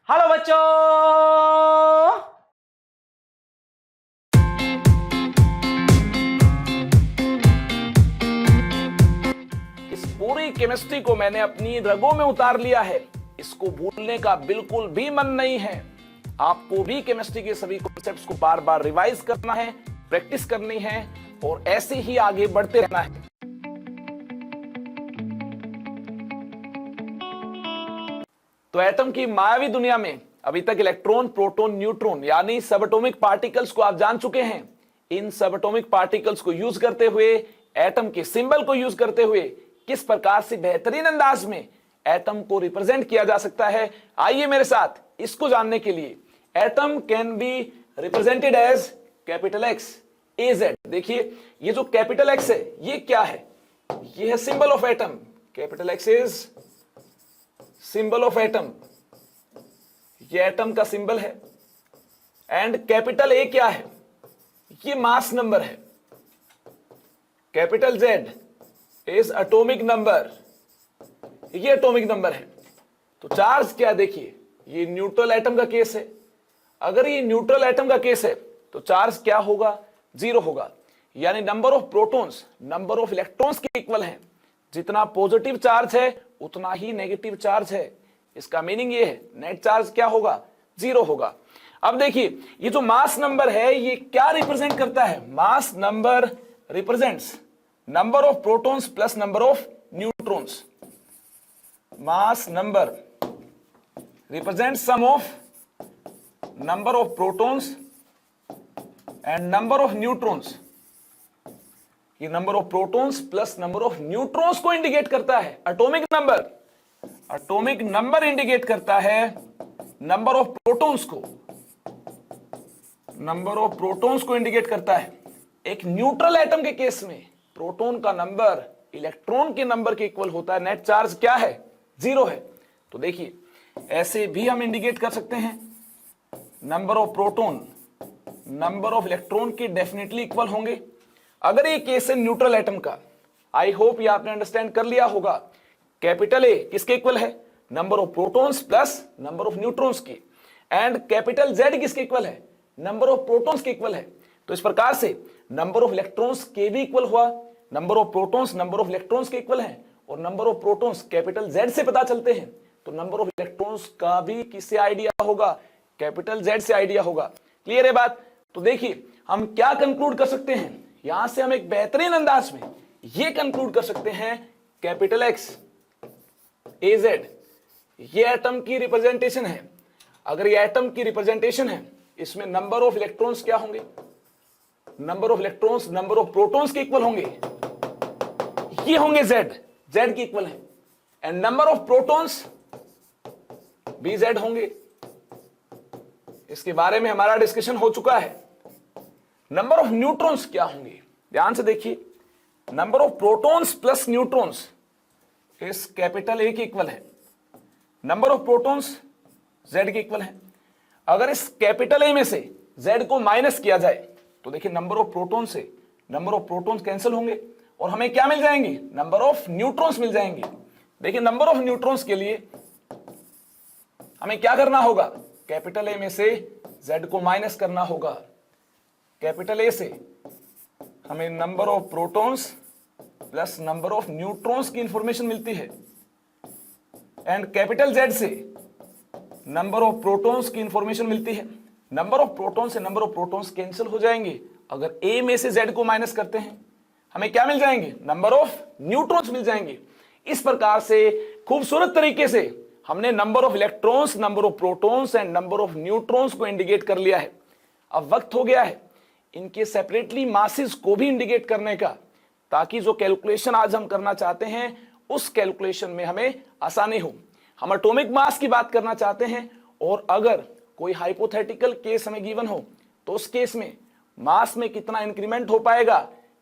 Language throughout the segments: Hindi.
हेलो बच्चों। इस पूरी केमिस्ट्री को मैंने अपनी रगों में उतार लिया है। इसको भूलने का बिल्कुल भी मन नहीं है। आपको भी केमिस्ट्री के सभी कॉन्सेप्ट्स को बार बार रिवाइज करना है, प्रैक्टिस करनी है और ऐसे ही आगे बढ़ते रहना है। तो एटम की मायावी दुनिया में अभी तक इलेक्ट्रॉन, प्रोटॉन, न्यूट्रॉन यानी सबएटॉमिक पार्टिकल्स को आप जान चुके हैं। इन सबएटॉमिक पार्टिकल्स को यूज करते हुए, एटम के सिंबल को यूज करते हुए किस प्रकार से बेहतरीन अंदाज में एटम को रिप्रेजेंट किया जा सकता है, आइए मेरे साथ इसको जानने के लिए। Atom can be represented as capital X, A Z. देखिए ये जो कैपिटल एक्स है ये क्या है? ये है symbol of atom. Capital x is symbol of atom, ये एटम का सिंबल है। एंड कैपिटल ए क्या है? ये मास नंबर है। Capital Z is atomic number, ये एटॉमिक नंबर है। तो चार्ज क्या? देखिए ये न्यूट्रल एटम का केस है। अगर ये न्यूट्रल एटम का केस है तो चार्ज क्या होगा? जीरो होगा। यानी number of protons number of electrons के इक्वल हैं। जितना पॉजिटिव चार्ज है उतना ही नेगेटिव चार्ज है। इसका मीनिंग ये है नेट चार्ज क्या होगा? जीरो होगा। अब देखिए ये जो मास नंबर है ये क्या रिप्रेजेंट करता है? Mass number represents number of protons plus number of neutrons. Mass number represents sum of number of protons and number of neutrons. ये number of protons plus number of neutrons को इंडिकेट करता है। Atomic number, atomic number indicate करता है नंबर ऑफ प्रोटॉन्स को, नंबर ऑफ प्रोटॉन्स को इंडिकेट करता है। एक न्यूट्रल एटम के केस में प्रोटॉन का नंबर इलेक्ट्रॉन के नंबर के इक्वल होता है। नेट चार्ज क्या है? जीरो है। तो देखिए ऐसे भी हम इंडिकेट कर सकते हैं। Number of proton number of electron के डेफिनेटली इक्वल होंगे। अगर ये केस है न्यूट्रल एटम का, आई होप ये आपने अंडरस्टैंड कर लिया होगा। कैपिटल ए किसके इक्वल है? Number of protons plus number of neutrons की। एंड कैपिटल जेड किसके इक्वल है? नंबर ऑफ प्रोटॉन्स के इक्वल है। तो इस प्रकार से नंबर ऑफ इलेक्ट्रॉन्स के भी इक्वल हुआ। Number of protons number of electrons के इक्वल है और number of protons capital Z से पता चलते हैं। तो नंबर ऑफ इलेक्ट्रॉन्स का भी किससे आइडिया होगा? कैपिटल जेड से आइडिया होगा। क्लियर है बात? तो देखिए हम क्या कंक्लूड कर सकते हैं यहां से? हम एक बेहतरीन अंदाज में ये कंक्लूड कर सकते हैं कैपिटल एक्स, ए जेड ये एटम की रिप्रेजेंटेशन है। अगर ये एटम की रिप्रेजेंटेशन है, इसमें नंबर ऑफ इलेक्ट्रॉन्स क्या होंगे? Number of electrons number of protons के इक्वल होंगे। ये होंगे जेड, जेड के इक्वल है। एंड नंबर ऑफ प्रोटॉन्स भी जेड होंगे। इसके बारे में हमारा डिस्कशन हो चुका है। नंबर ऑफ न्यूट्रॉन्स क्या होंगे? ध्यान से देखिए, number of protons plus neutrons इस कैपिटल ए के इक्वल है। नंबर ऑफ प्रोटॉन्स जेड के इक्वल है। अगर इस कैपिटल ए में से जेड को माइनस किया जाए तो देखिए नंबर ऑफ प्रोटॉन से नंबर ऑफ प्रोटॉन्स कैंसिल होंगे और हमें क्या मिल जाएंगे? नंबर ऑफ न्यूट्रॉन्स मिल जाएंगे। देखिए नंबर ऑफ न्यूट्रॉन्स के लिए हमें क्या करना होगा? कैपिटल ए में से जेड को माइनस करना होगा। कैपिटल ए से हमें number of protons plus number of neutrons की इंफॉर्मेशन मिलती है। एंड कैपिटल जेड से नंबर ऑफ प्रोटॉन्स की इंफॉर्मेशन मिलती है। नंबर ऑफ प्रोटॉन से नंबर ऑफ प्रोटॉन्स कैंसिल हो जाएंगे। अगर ए में से जेड को माइनस करते हैं हमें क्या मिल जाएंगे? नंबर ऑफ न्यूट्रॉन्स मिल जाएंगे। इस प्रकार से खूबसूरत तरीके से हमने number of electrons, number of protons and number of neutrons को इंडिकेट कर लिया है। अब वक्त हो गया है इनके सेपरेटली मासेस को भी इंडिकेट करने का, ताकि जो कैलकुलेशन आज हम करना चाहते हैं उस कैलकुलेशन में हमें आसानी हो। हम एटॉमिक मास की बात करना चाहते हैं और अगर कोई हाइपोथेटिकल केस हमें गिवन हो तो उस केस में मास में कितना इंक्रीमेंट हो पाएगा,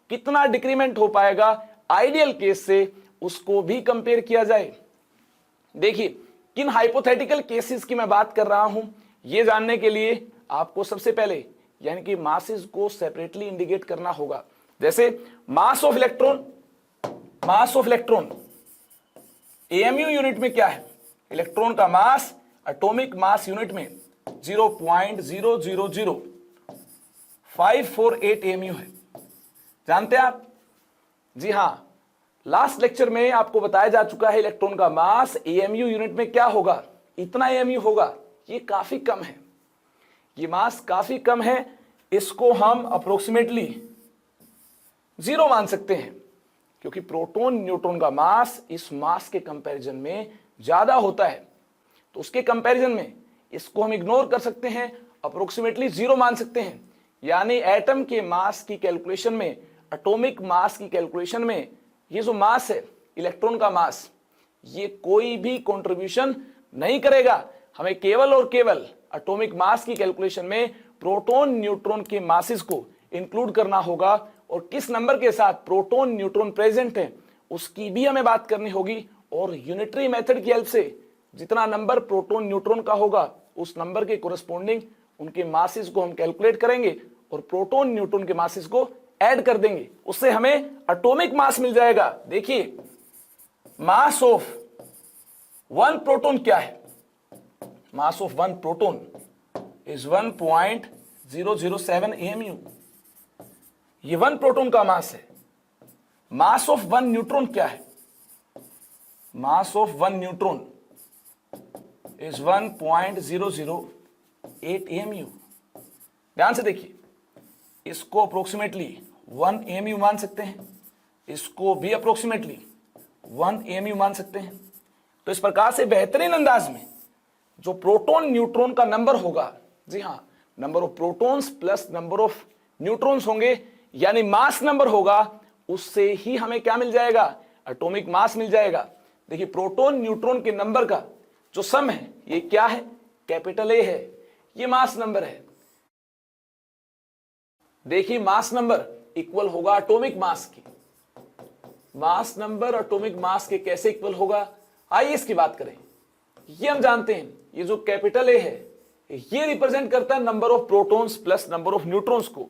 कितना डिक्रीमेंट हो पाएगा आइडियल केस से, उसको भी कंपेयर किया जाए। देखिए किन हाइपोथेटिकल केसेस की मैं बात कर रहा हूं, यह जानने के लिए आपको सबसे पहले यानी कि मासेस को सेपरेटली इंडिकेट करना होगा। जैसे mass of electron, mass of electron AMU unit में क्या है? इलेक्ट्रॉन का मास एटॉमिक मास यूनिट में 0.000548 AMU है। जानते हैं आप? जी हां, लास्ट लेक्चर में आपको बताया जा चुका है इलेक्ट्रॉन का मास AMU यूनिट में क्या होगा, इतना AMU होगा। ये काफी कम है, ये मास काफी कम है, इसको हम अप्रोक्सीमेटली 0 मान सकते हैं, क्योंकि प्रोटॉन न्यूट्रॉन का मास इस मास के कंपैरिजन में ज्यादा होता है। तो उसके कंपैरिजन में इसको हम इग्नोर कर सकते हैं, अप्रोक्सीमेटली 0 मान सकते हैं। यानी एटम के मास की कैलकुलेशन में, एटॉमिक मास की कैलकुलेशन में ये जो मास है इलेक्ट्रॉन का मास, ये कोई भी कंट्रीब्यूशन नहीं करेगा। हमें केवल और केवल एटॉमिक मास की कैलकुलेशन में प्रोटॉन न्यूट्रॉन के मासेस को इंक्लूड करना होगा, और किस नंबर के साथ प्रोटॉन न्यूट्रॉन प्रेजेंट है उसकी भी हमें बात करनी होगी। और यूनिटरी मेथड की हेल्प से जितना नंबर प्रोटॉन न्यूट्रॉन का होगा उस नंबर के कोरस्पोंडिंग उनके मासेस को हम कैलकुलेट करेंगे और प्रोटॉन न्यूट्रॉन के मासेस को ऐड कर देंगे, उससे हमें एटॉमिक मास मिल जाएगा। देखिए, मास ऑफ वन प्रोटॉन क्या है? Mass of one proton is 1.007 AMU। ये वन प्रोटॉन का मास है। मास ऑफ वन न्यूट्रॉन क्या है? Mass of one neutron is 1.008 AMU। ध्यान से देखिए, इसको अप्रोक्सीमेटली 1 AMU मान सकते हैं, इसको भी अप्रोक्सीमेटली 1 AMU मान सकते हैं। तो इस प्रकार से बेहतरीन अंदाज में जो प्रोटॉन न्यूट्रॉन का नंबर होगा, जी हां, number of protons plus number of neutrons होंगे, यानी मास नंबर होगा, उससे ही हमें क्या मिल जाएगा? एटॉमिक मास मिल जाएगा। देखिए, प्रोटॉन न्यूट्रॉन के नंबर का जो सम है ये क्या है? कैपिटल A है, ये मास नंबर है। देखिए, मास नंबर इक्वल होगा एटॉमिक मास की। मास नंबर एटॉमिक मास के कैसे इक्वल होगा? आइए इसकी बात करें। ये हम जानते हैं, ये जो कैपिटल A है ये रिप्रेजेंट करता है number of protons plus number of neutrons को।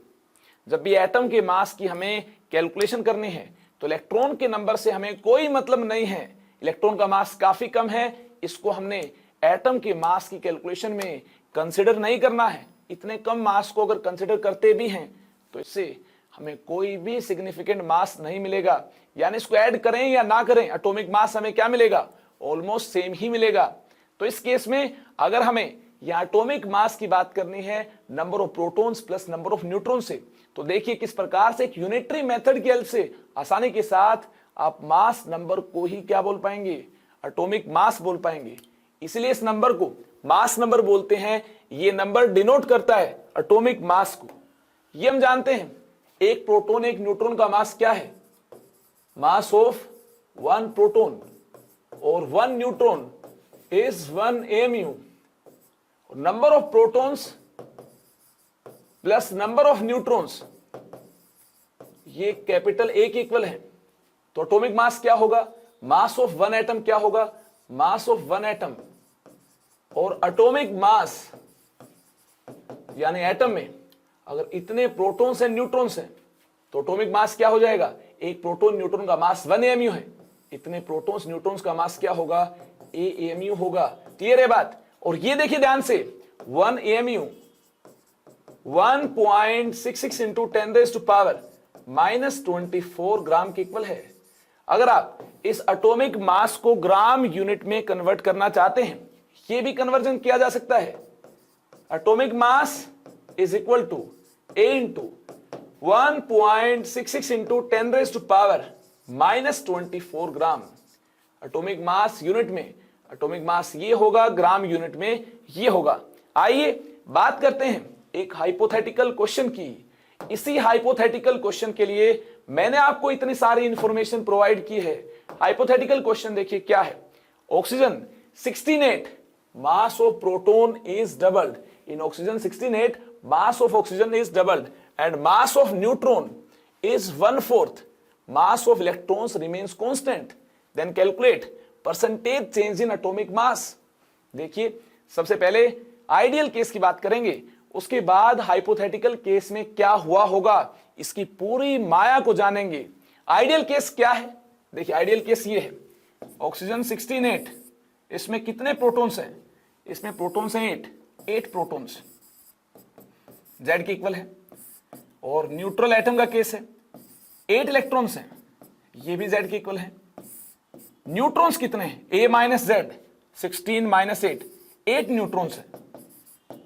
जब भी एटम के मास की हमें कैलकुलेशन करनी है तो इलेक्ट्रॉन के नंबर से हमें कोई मतलब नहीं है। इलेक्ट्रॉन का मास काफी कम है, इसको हमने एटम के मास की कैलकुलेशन में कंसिडर नहीं करना है। इतने कम मास को अगर कंसिडर करते भी हैं तो इससे हमें कोई भी सिग्निफिकेंट मास नहीं मिलेगा। यानी इसको ऐड करें या ना करें, एटॉमिक मास हमें क्या मिलेगा? ऑलमोस्ट सेम ही मिलेगा। तो इस केस में अगर हमें यह एटॉमिक मास की बात करनी है number of protons plus number of neutron से, तो देखिए किस प्रकार से एक यूनिटरी मेथड की हेल्प से आसानी के साथ आप मास नंबर को ही क्या बोल पाएंगे? एटॉमिक मास बोल पाएंगे। इसलिए इस नंबर को मास नंबर बोलते हैं। ये नंबर डिनोट करता है एटॉमिक मास को। ये हम जानते हैं, एक प्रोटॉन एक न्यूट्रॉन का मास क्या है? मास ऑफ वन प्रोटॉन और one neutron is 1 AMU। Number of protons plus number of neutrons ये कैपिटल A के इक्वल है। तो एटॉमिक मास क्या होगा? मास ऑफ वन एटम क्या होगा? Mass of one atom. और एटॉमिक मास यानी एटम में अगर इतने प्रोटॉन्स एंड न्यूट्रॉन्स हैं तो एटॉमिक मास क्या हो जाएगा? एक प्रोटॉन न्यूट्रॉन का मास 1 AMU है, इतने प्रोटॉन्स न्यूट्रॉन्स का मास क्या होगा? A AMU होगा। क्लियर है बात? और ये देखिए ध्यान से, 1 AMU 1.66 इंटू 10⁻⁻24 ग्राम के इक्वल है। अगर आप इस एटॉमिक मास को ग्राम यूनिट में कन्वर्ट करना चाहते हैं, ये भी कन्वर्जन किया जा सकता है। Atomic mass is equal to A into 1.66 into 10⁻⁻24 gram. Atomic mass unit में एटॉमिक मास ये होगा, ग्राम यूनिट में ये होगा। आइए बात करते हैं एक हाइपोथेटिकल क्वेश्चन की। इसी हाइपोथेटिकल क्वेश्चन के लिए मैंने आपको इतनी सारी इंफॉर्मेशन प्रोवाइड की है। हाइपोथेटिकल क्वेश्चन देखिए क्या है। Oxygen 16 mass of proton is doubled in oxygen 16 mass of oxygen is doubled and mass of neutron is 1/4, mass of electrons remains constant, then calculate percentage change in atomic mass। देखिए, सबसे पहले आइडियल केस की बात करेंगे, उसके बाद हाइपोथेटिकल केस में क्या हुआ होगा इसकी पूरी माया को जानेंगे। आइडियल केस क्या है? देखिए, आइडियल केस ये है, ऑक्सीजन 16 इसमें कितने प्रोटॉन्स हैं? इसमें प्रोटॉन्स हैं 8 प्रोटॉन्स, Z के इक्वल है। और न्यूट्रल एटम का केस है, 8 इलेक्ट्रॉन्स हैं, ये भी Z के इक्वल है। न्यूट्रॉन्स कितने हैं, A minus Z, 16 minus 8 neutrons है,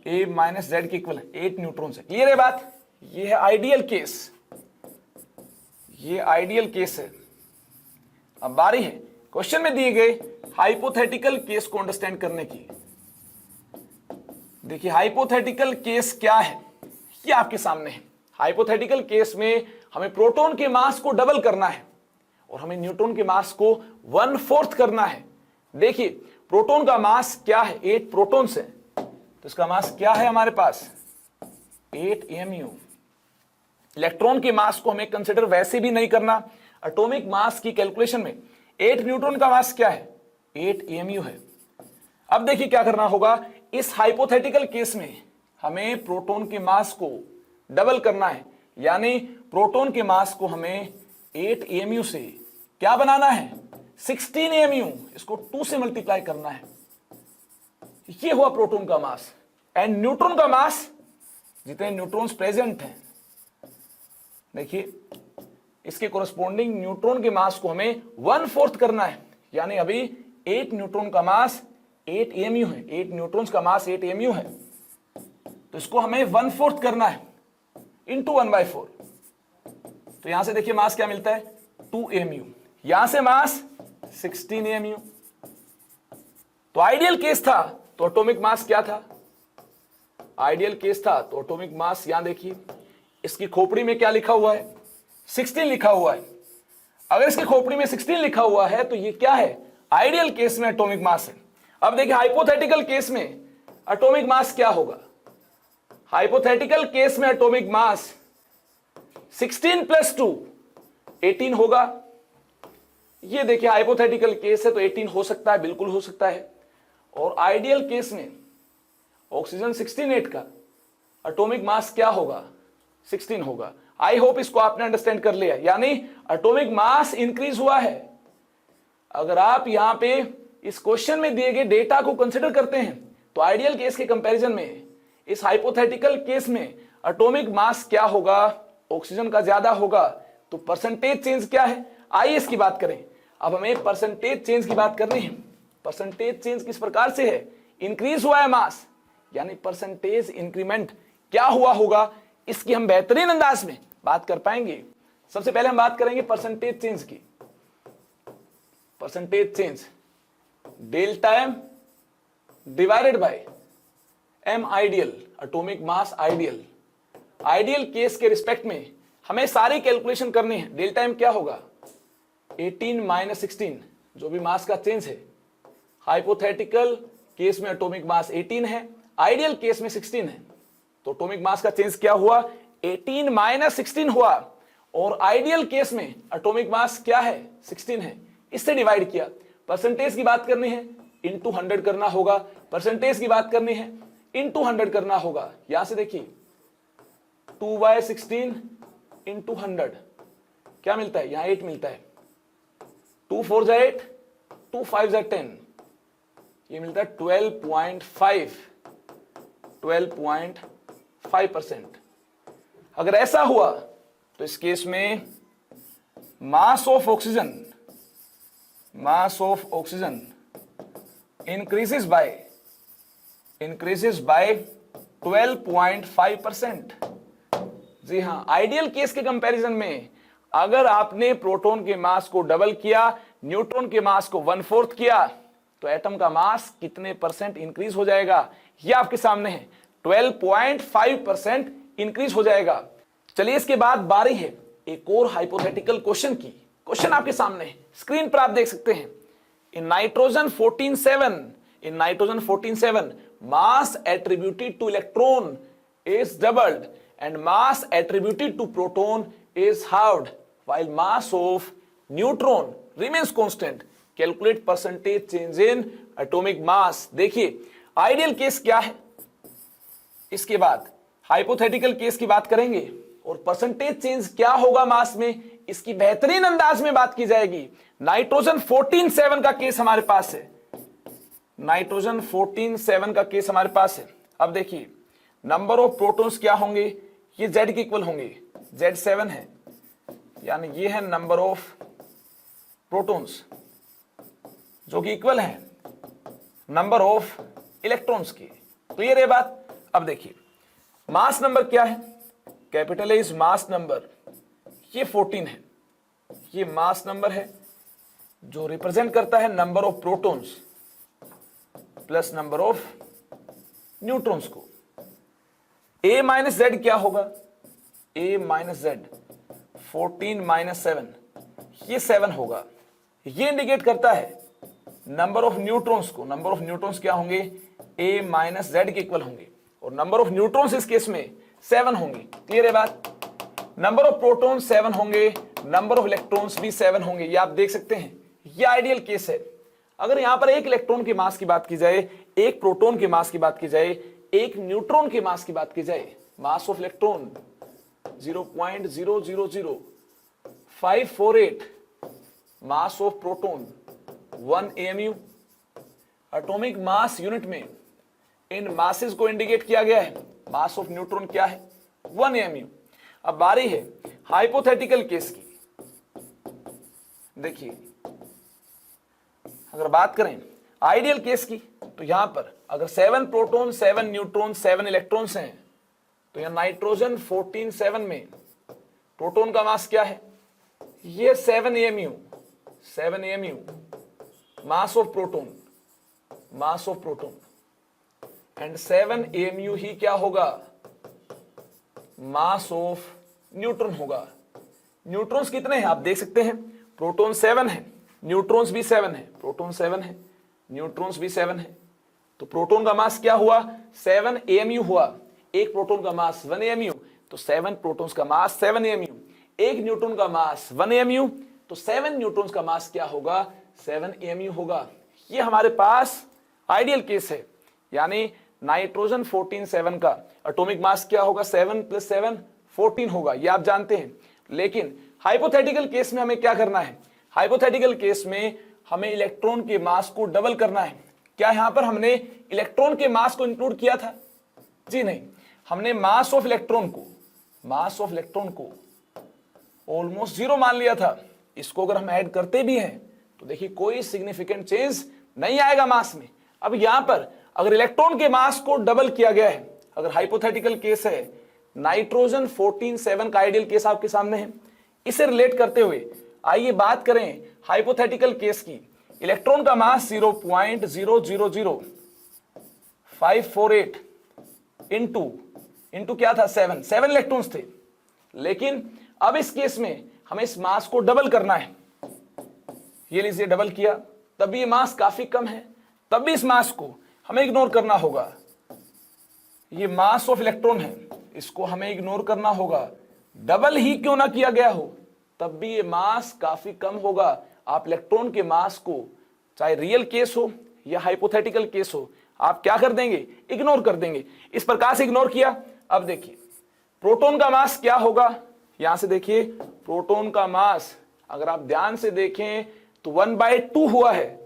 A माइनस Z के इक्वल है, 8 न्यूट्रॉन्स है। क्लियर है बात? ये है आइडियल केस, ये आइडियल केस है। अब बारी है क्वेश्चन में दिए गए हाइपोथेटिकल केस को अंडरस्टैंड करने की। देखिए हाइपोथेटिकल केस क्या है, ये आपके सामने है। हाइपोथेटिकल केस में हमें प्रोटॉन के मास को डबल करना है और हमें न्यूट्रॉन के मास को 1/4 करना है। देखिए प्रोटॉन का मास क्या है, 8 प्रोटॉन्स है, तो इसका मास क्या है हमारे पास 8 mu। इलेक्ट्रॉन के मास को हमें कंसिडर वैसे भी नहीं करना, एटॉमिक मास की कैलकुलेशन में 8 न्यूट्रॉन का मास क्या है 8 mu है। अब देखिए क्या करना होगा, इस हाइपोथेटिकल केस में हमें प्रोटॉन के मास को डबल करना है, यानी प्रोटॉन के मास को हमें 8 mu से क्या बनाना है 16 mu, इसको 2 से मल्टीप्लाई करना है। ये हुआ प्रोटॉन का मास। एंड न्यूट्रॉन का मास, जितने न्यूट्रॉन्स प्रेजेंट हैं, देखिए इसके कोरस्पॉन्डिंग न्यूट्रॉन के मास को हमें 1/4 करना है, यानी अभी 8 न्यूट्रॉन का मास 8 mu है, 8 न्यूट्रॉन्स का मास 8 mu है, तो इसको हमें 1/4 करना है इंटू 1/4। तो यहां से देखिए मास क्या मिलता है 2 mu, यहां से मास 16 mu। तो आइडियल केस था तो एटॉमिक मास क्या था, आइडियल केस था तो एटॉमिक मास, यहां देखिए इसकी खोपड़ी में क्या लिखा हुआ है 16 लिखा हुआ है। अगर इसकी खोपड़ी में 16 लिखा हुआ है तो ये क्या है आइडियल केस में एटॉमिक मास है। अब देखिए हाइपोथेटिकल केस में एटॉमिक मास क्या होगा, हाइपोथेटिकल केस में एटॉमिक मास 16 + 2 18 होगा। ये देखिए हाइपोथेटिकल केस है तो 18 हो सकता है, बिल्कुल हो सकता है। और आइडियल केस में ऑक्सीजन 16 का एटॉमिक मास क्या होगा 16 होगा। आई होप इसको आपने अंडरस्टैंड कर लिया, यानी एटॉमिक मास इंक्रीज हुआ है। अगर आप यहां पे इस क्वेश्चन में दिए गए डेटा को कंसिडर करते हैं तो आइडियल केस के कंपैरिजन में इस हाइपोथेटिकल केस में एटॉमिक मास क्या होगा, ऑक्सीजन का ज्यादा होगा। तो परसेंटेज चेंज क्या है, आइए इसकी बात करें। अब हमें परसेंटेज चेंज की बात करनी है। परसेंटेज चेंज किस प्रकार से है, इंक्रीज हुआ है मास, यानी परसेंटेज इंक्रीमेंट क्या हुआ होगा, इसकी हम बेहतरीन अंदाज में बात कर पाएंगे। सबसे पहले हम बात करेंगे परसेंटेज चेंज की। Percentage change delta M divided by M ideal, atomic mass ideal. Ideal case के रिस्पेक्ट में हमें सारी कैलकुलेशन करनी है। डेल्टा एम क्या होगा 18 - 16, जो भी मास का चेंज है। हाइपोथेटिकल केस में एटॉमिक मास 18 है, आइडियल केस में 16 है, तो एटॉमिक मास का चेंज क्या हुआ 18 - 16 हुआ। और आइडियल केस में एटॉमिक मास क्या है 16 है, इससे डिवाइड किया। परसेंटेज की बात करनी है इंटू 100 करना होगा, परसेंटेज की बात करनी है इंटू 100 करना होगा। यहां से देखिए 2/16 इंटू 100 क्या मिलता है, यहां 8 मिलता है। 2 4 = 8, 2 5 = 10, ये मिलता है 12.5%। अगर ऐसा हुआ तो इस केस में मास ऑफ ऑक्सीजन इंक्रीजेस बाय 12.5%। जी हां, आइडियल केस के कंपैरिजन में अगर आपने प्रोटॉन के मास को डबल किया, न्यूट्रॉन के मास को 1/4 किया, तो एटम का मास कितने % इंक्रीज हो जाएगा, यह आपके सामने है 12.5% इंक्रीज हो जाएगा। चलिए इसके बाद बारी है एक और हाइपोथेटिकल क्वेश्चन की। क्वेश्चन आपके सामने है, स्क्रीन पर आप देख सकते हैं। In nitrogen 14 mass attributed to electron is doubled and mass attributed to proton is halved while mass of neutron remains constant. Calculate percentage change in atomic mass. देखिए आइडियल केस क्या है, इसके बाद हाइपोथेटिकल केस की बात करेंगे और परसेंटेज चेंज क्या होगा मास में, इसकी बेहतरीन अंदाज में बात की जाएगी। नाइट्रोजन 14 का केस हमारे पास है। नाइट्रोजन 14 7 का केस हमारे पास है। अब देखिए नंबर ऑफ प्रोटॉन्स क्या होंगे, ये Z के इक्वल होंगे, Z 7 है, यानी ये है नंबर ऑफ प्रोटॉन्स जो कि इक्वल है नंबर ऑफ इलेक्ट्रॉन्स की। क्लियर है बात। अब देखिए मास नंबर क्या है, कैपिटल इज मास नंबर, ये 14 है, ये मास नंबर है जो रिप्रेजेंट करता है number of protons plus number of neutrons को। A माइनस जेड क्या होगा, A माइनस जेड 14 माइनस 7, ये 7 होगा। ये इंडिकेट करता है नंबर ऑफ न्यूट्रॉन्स को। नंबर ऑफ न्यूट्रॉन्स क्या होंगे, A माइनस जेड के इक्वल होंगे, और नंबर ऑफ न्यूट्रॉन्स इस केस में 7 होंगे। क्लियर है बात। नंबर ऑफ प्रोटॉन्स 7 होंगे, नंबर ऑफ इलेक्ट्रॉन्स भी 7 होंगे। ये आप देख सकते हैं, ये आइडियल केस है। अगर यहां पर एक इलेक्ट्रॉन के मास की बात की जाए, एक प्रोटॉन के मास की बात की जाए, एक न्यूट्रॉन के मास की बात की जाए, mass of electron 0.0000548, mass of proton 1 AMU। Atomic mass unit में इन मासेस को इंडिकेट किया गया है। मास ऑफ न्यूट्रॉन क्या है, 1 AMU। अब बारी है हाइपोथेटिकल केस की। देखिए अगर बात करें आइडियल केस की, तो यहां पर अगर 7 प्रोटॉन 7 न्यूट्रॉन 7 इलेक्ट्रॉन्स हैं, तो यहां नाइट्रोजन 14 7 में प्रोटॉन का मास क्या है, ये 7 AMU, 7 AMU mass of proton, mass of proton, and 7 AMU ही क्या होगा, मास ऑफ न्यूट्रॉन होगा। न्यूट्रॉन्स कितने हैं आप देख सकते हैं, प्रोटॉन 7 है, न्यूट्रॉन्स भी 7 है, प्रोटॉन 7 है, न्यूट्रॉन्स भी 7 है। तो प्रोटॉन का मास क्या हुआ, 7 AMU हुआ। एक प्रोटॉन का मास 1 AMU, तो 7 प्रोटॉन्स का मास 7 AMU। एक न्यूट्रॉन का मास 1 AMU, तो 7 न्यूट्रॉन्स का मास क्या होगा, 7 AMU होगा। ये हमारे पास आइडियल केस है, यानी नाइट्रोजन 14 7 का एटॉमिक मास क्या होगा, 7 + 7 14 होगा, ये आप जानते हैं। लेकिन हाइपोथेटिकल केस में हमें क्या करना है, हाइपोथेटिकल केस में हमें इलेक्ट्रॉन के मास को डबल करना है। क्या यहां पर हमने इलेक्ट्रॉन के मास को इंक्लूड किया था, जी नहीं, हमने मास ऑफ इलेक्ट्रॉन को, मास ऑफ इलेक्ट्रॉन को ऑलमोस्ट 0 मान लिया था। इसको अगर हम ऐड करते भी हैं तो देखिए कोई सिग्निफिकेंट चेंज नहीं आएगा मास में। अब यहां पर अगर इलेक्ट्रॉन के मास को डबल किया गया है, अगर हाइपोथेटिकल केस है, नाइट्रोजन 14 7 का आइडियल केस आपके सामने है, इसे रिलेट करते हुए आइए बात करें हाइपोथेटिकल केस की। इलेक्ट्रॉन का मास 0.0000548 इंटू क्या था, 7 इलेक्ट्रॉन्स थे। लेकिन अब इस केस में हमें इस मास को डबल करना है। ये लीजिए डबल किया, तब भी ये मास काफी कम है, तब भी इस मास को हमें इग्नोर करना होगा। ये मास ऑफ इलेक्ट्रॉन है, इसको हमें इग्नोर करना होगा। डबल ही क्यों ना किया गया हो, तब भी ये मास काफी कम होगा। आप इलेक्ट्रॉन के मास को, चाहे रियल केस हो या हाइपोथेटिकल केस हो, आप क्या कर देंगे, इग्नोर कर देंगे। इस प्रकार से इग्नोर किया। अब देखिए प्रोटॉन का मास क्या होगा, यहां से देखिए प्रोटॉन का मास अगर आप ध्यान से देखें तो 1/2 हुआ है।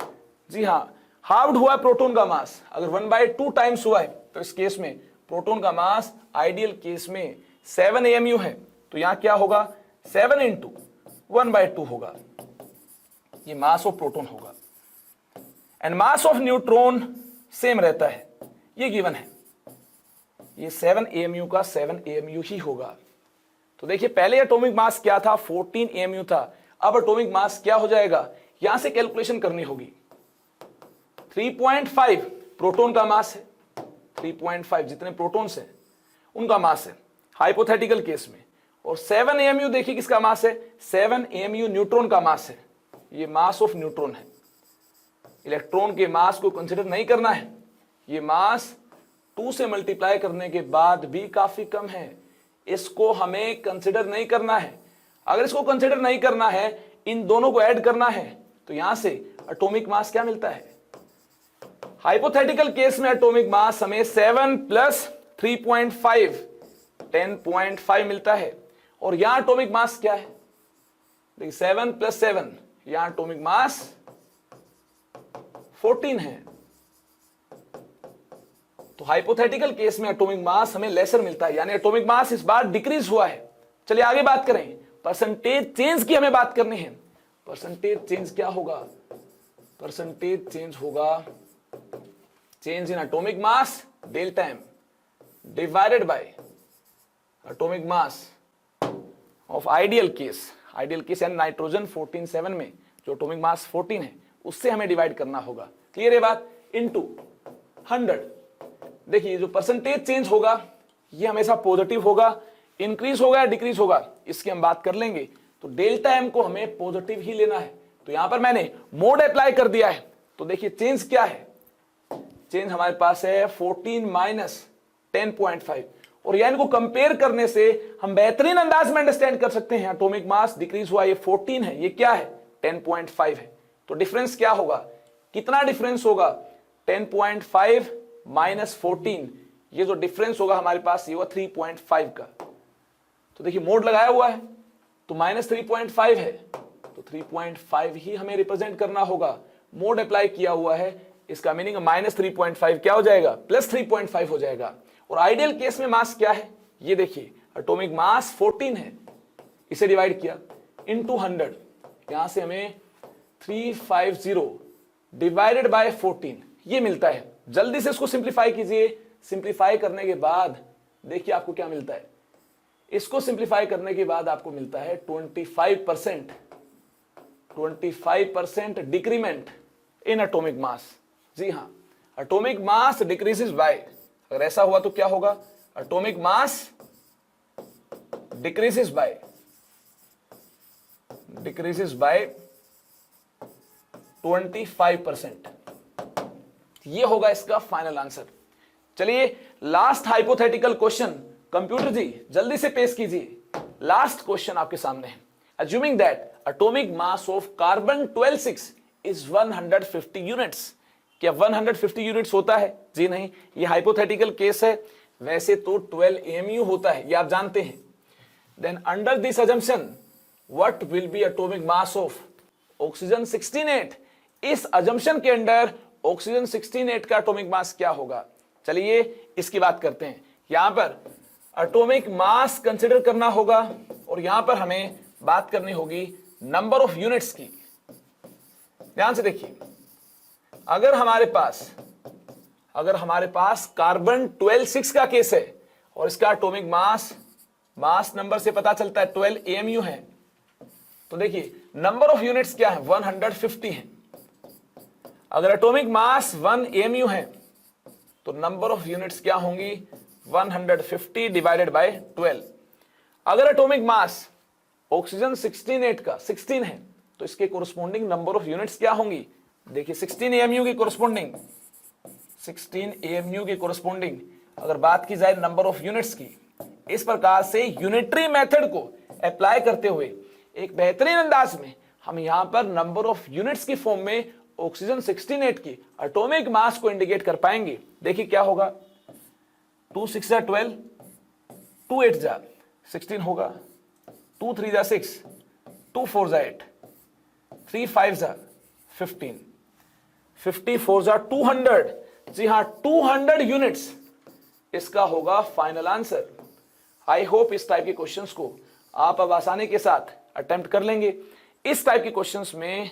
जी हां, हाफ्ड हुआ है प्रोटॉन का मास। अगर 1/2 टाइम्स हुआ है तो इस केस में प्रोटॉन का मास आइडियल केस में 7 AMU है। तो यहां क्या होगा, 7 × 1/2 होगा, ये मास ऑफ प्रोटॉन होगा। And mass of neutron same रहता है, ये गिवन है, ये 7 AMU का 7 AMU ही होगा। तो देखिए पहले एटॉमिक मास क्या था, 14 AMU था। अब एटॉमिक मास क्या हो जाएगा, यहां से कैलकुलेशन करनी होगी। 3.5 प्रोटॉन का मास है, 3.5 जितने प्रोटॉन्स हैं उनका मास है हाइपोथेटिकल केस में। और 7 AMU देखिए किसका मास है, 7 AMU न्यूट्रॉन का मास है। ये मास ऑफ न्यूट्रॉन है। इलेक्ट्रॉन के मास को कंसिडर नहीं करना है, ये मास 2 से मल्टीप्लाई करने के बाद भी काफी कम है, इसको हमें कंसिडर नहीं करना है। अगर इसको कंसिडर नहीं करना है, इन दोनों को ऐड करना है, तो यहां से एटॉमिक मास क्या मिलता है, हाइपोथेटिकल केस में एटॉमिक मास हमें 7 + 3.5 10.5 मिलता है। और यहां एटॉमिक मास क्या है, देखिए 7 + 7, यहां एटॉमिक मास 14 है। तो हाइपोथेटिकल केस में एटॉमिक मास हमें लेसर मिलता है, यानी एटॉमिक मास इस बार डिक्रीज हुआ है। चलिए आगे बात करें, परसेंटेज चेंज की हमें बात करनी है। परसेंटेज चेंज क्या होगा? परसेंटेज चेंज होगा change in atomic mass delta M divided by atomic mass of ideal case. Ideal case यानी नाइट्रोजन 14.7 में जो एटॉमिक मास 14 है उससे हमें डिवाइड करना होगा। क्लियर है बात? इनटू 100। देखिए जो परसेंटेज चेंज होगा ये हमेशा पॉजिटिव होगा, इंक्रीज होगा या डिक्रीज होगा इसकी हम बात कर लेंगे। तो डेल्टा एम को हमें पॉजिटिव ही लेना है, तो यहां पर मैंने मोड अप्लाई कर दिया है। तो देखिए चेंज क्या है? चेंज हमारे पास है 14 माइनस 10.5, और यानी को कंपेयर करने से हम बेहतरीन अंदाज में अंडरस्टैंड कर सकते हैं एटॉमिक मास डिक्रीज हुआ, ये 14 है, ये क्या है 10.5 है। तो डिफरेंस क्या होगा? कितना डिफरेंस होगा? 10.5 माइनस 14, ये जो डिफरेंस होगा हमारे पास ये हुआ 3.5 का। तो देखिए मोड लगाया हुआ है तो माइनस 3.5 है, तो 3.5 ही हमें रिप्रेजेंट करना होगा। मोड अप्लाई किया हुआ है, इसका मीनिंग माइनस 3.5 क्या हो जाएगा? प्लस 3.5 हो जाएगा। और आइडियल केस में मास क्या है? ये देखिए एटॉमिक मास 14 है, इसे डिवाइड किया इनटू 100, यहां से हमें 350 डिवाइडेड बाय 14 ये मिलता है। जल्दी से इसको सिंप्लीफाई कीजिए। सिंप्लीफाई करने के बाद देखिए आपको क्या मिलता है। इसको सिंप्लीफाई करने के बाद आपको मिलता है 25% डिक्रीमेंट इन एटॉमिक मास। जी हां, एटॉमिक मास डिक्रीजेस बाय, अगर ऐसा हुआ तो क्या होगा? Atomic mass decreases by 25%। ये होगा इसका फाइनल आंसर। चलिए लास्ट हाइपोथेटिकल क्वेश्चन कंप्यूटर जी जल्दी से पेश कीजिए। लास्ट क्वेश्चन आपके सामने है। Assuming that atomic mass of carbon 12(6) is 150 units. क्या 150 यूनिट्स होता है? जी नहीं, ये हाइपोथेटिकल केस है। वैसे तो 12 AMU होता है, ये आप जानते हैं। Then under this assumption what will be atomic mass of oxygen 16(8)? इस अजम्पशन के अंडर ऑक्सीजन 16(8) का एटॉमिक मास क्या होगा? चलिए इसकी बात करते हैं। यहां पर एटॉमिक मास कंसीडर करना होगा और यहां पर हमें बात करनी होगी नंबर ऑफ यूनिट्स की। ध्यान से देखिए, अगर हमारे पास कार्बन 12(6) का केस है और इसका एटॉमिक मास नंबर से पता चलता है 12 AMU है, तो देखिए नंबर ऑफ यूनिट्स क्या है? 150 है। अगर एटॉमिक मास 1 AMU है तो नंबर ऑफ यूनिट्स क्या होंगी? 150 डिवाइडेड बाय 12। अगर एटॉमिक मास ऑक्सीजन 16(8) का 16 है तो इसके कोरस्पोंडिंग नंबर ऑफ यूनिट्स क्या होंगी? देखिए 16 AMU की कोरस्पोंडिंग अगर बात की जाए नंबर ऑफ यूनिट्स की, इस प्रकार से यूनिटरी मेथड को अप्लाई करते हुए एक बेहतरीन अंदाज में हम यहां पर नंबर ऑफ यूनिट्स की फॉर्म में ऑक्सीजन 16(8) की एटॉमिक मास को इंडिकेट कर पाएंगे। देखिए क्या होगा? 2 6 जा 12, 2 8 जा 16 होगा, 2 3 जा 6, 2 4 जा 8, 3 5 जा 15, 54 जा 200। जी हां, 200 यूनिट्स इसका होगा फाइनल आंसर। आई होप इस टाइप के क्वेश्चंस को आप अब आसानी के साथ अटेम्प्ट कर लेंगे। इस टाइप के क्वेश्चंस में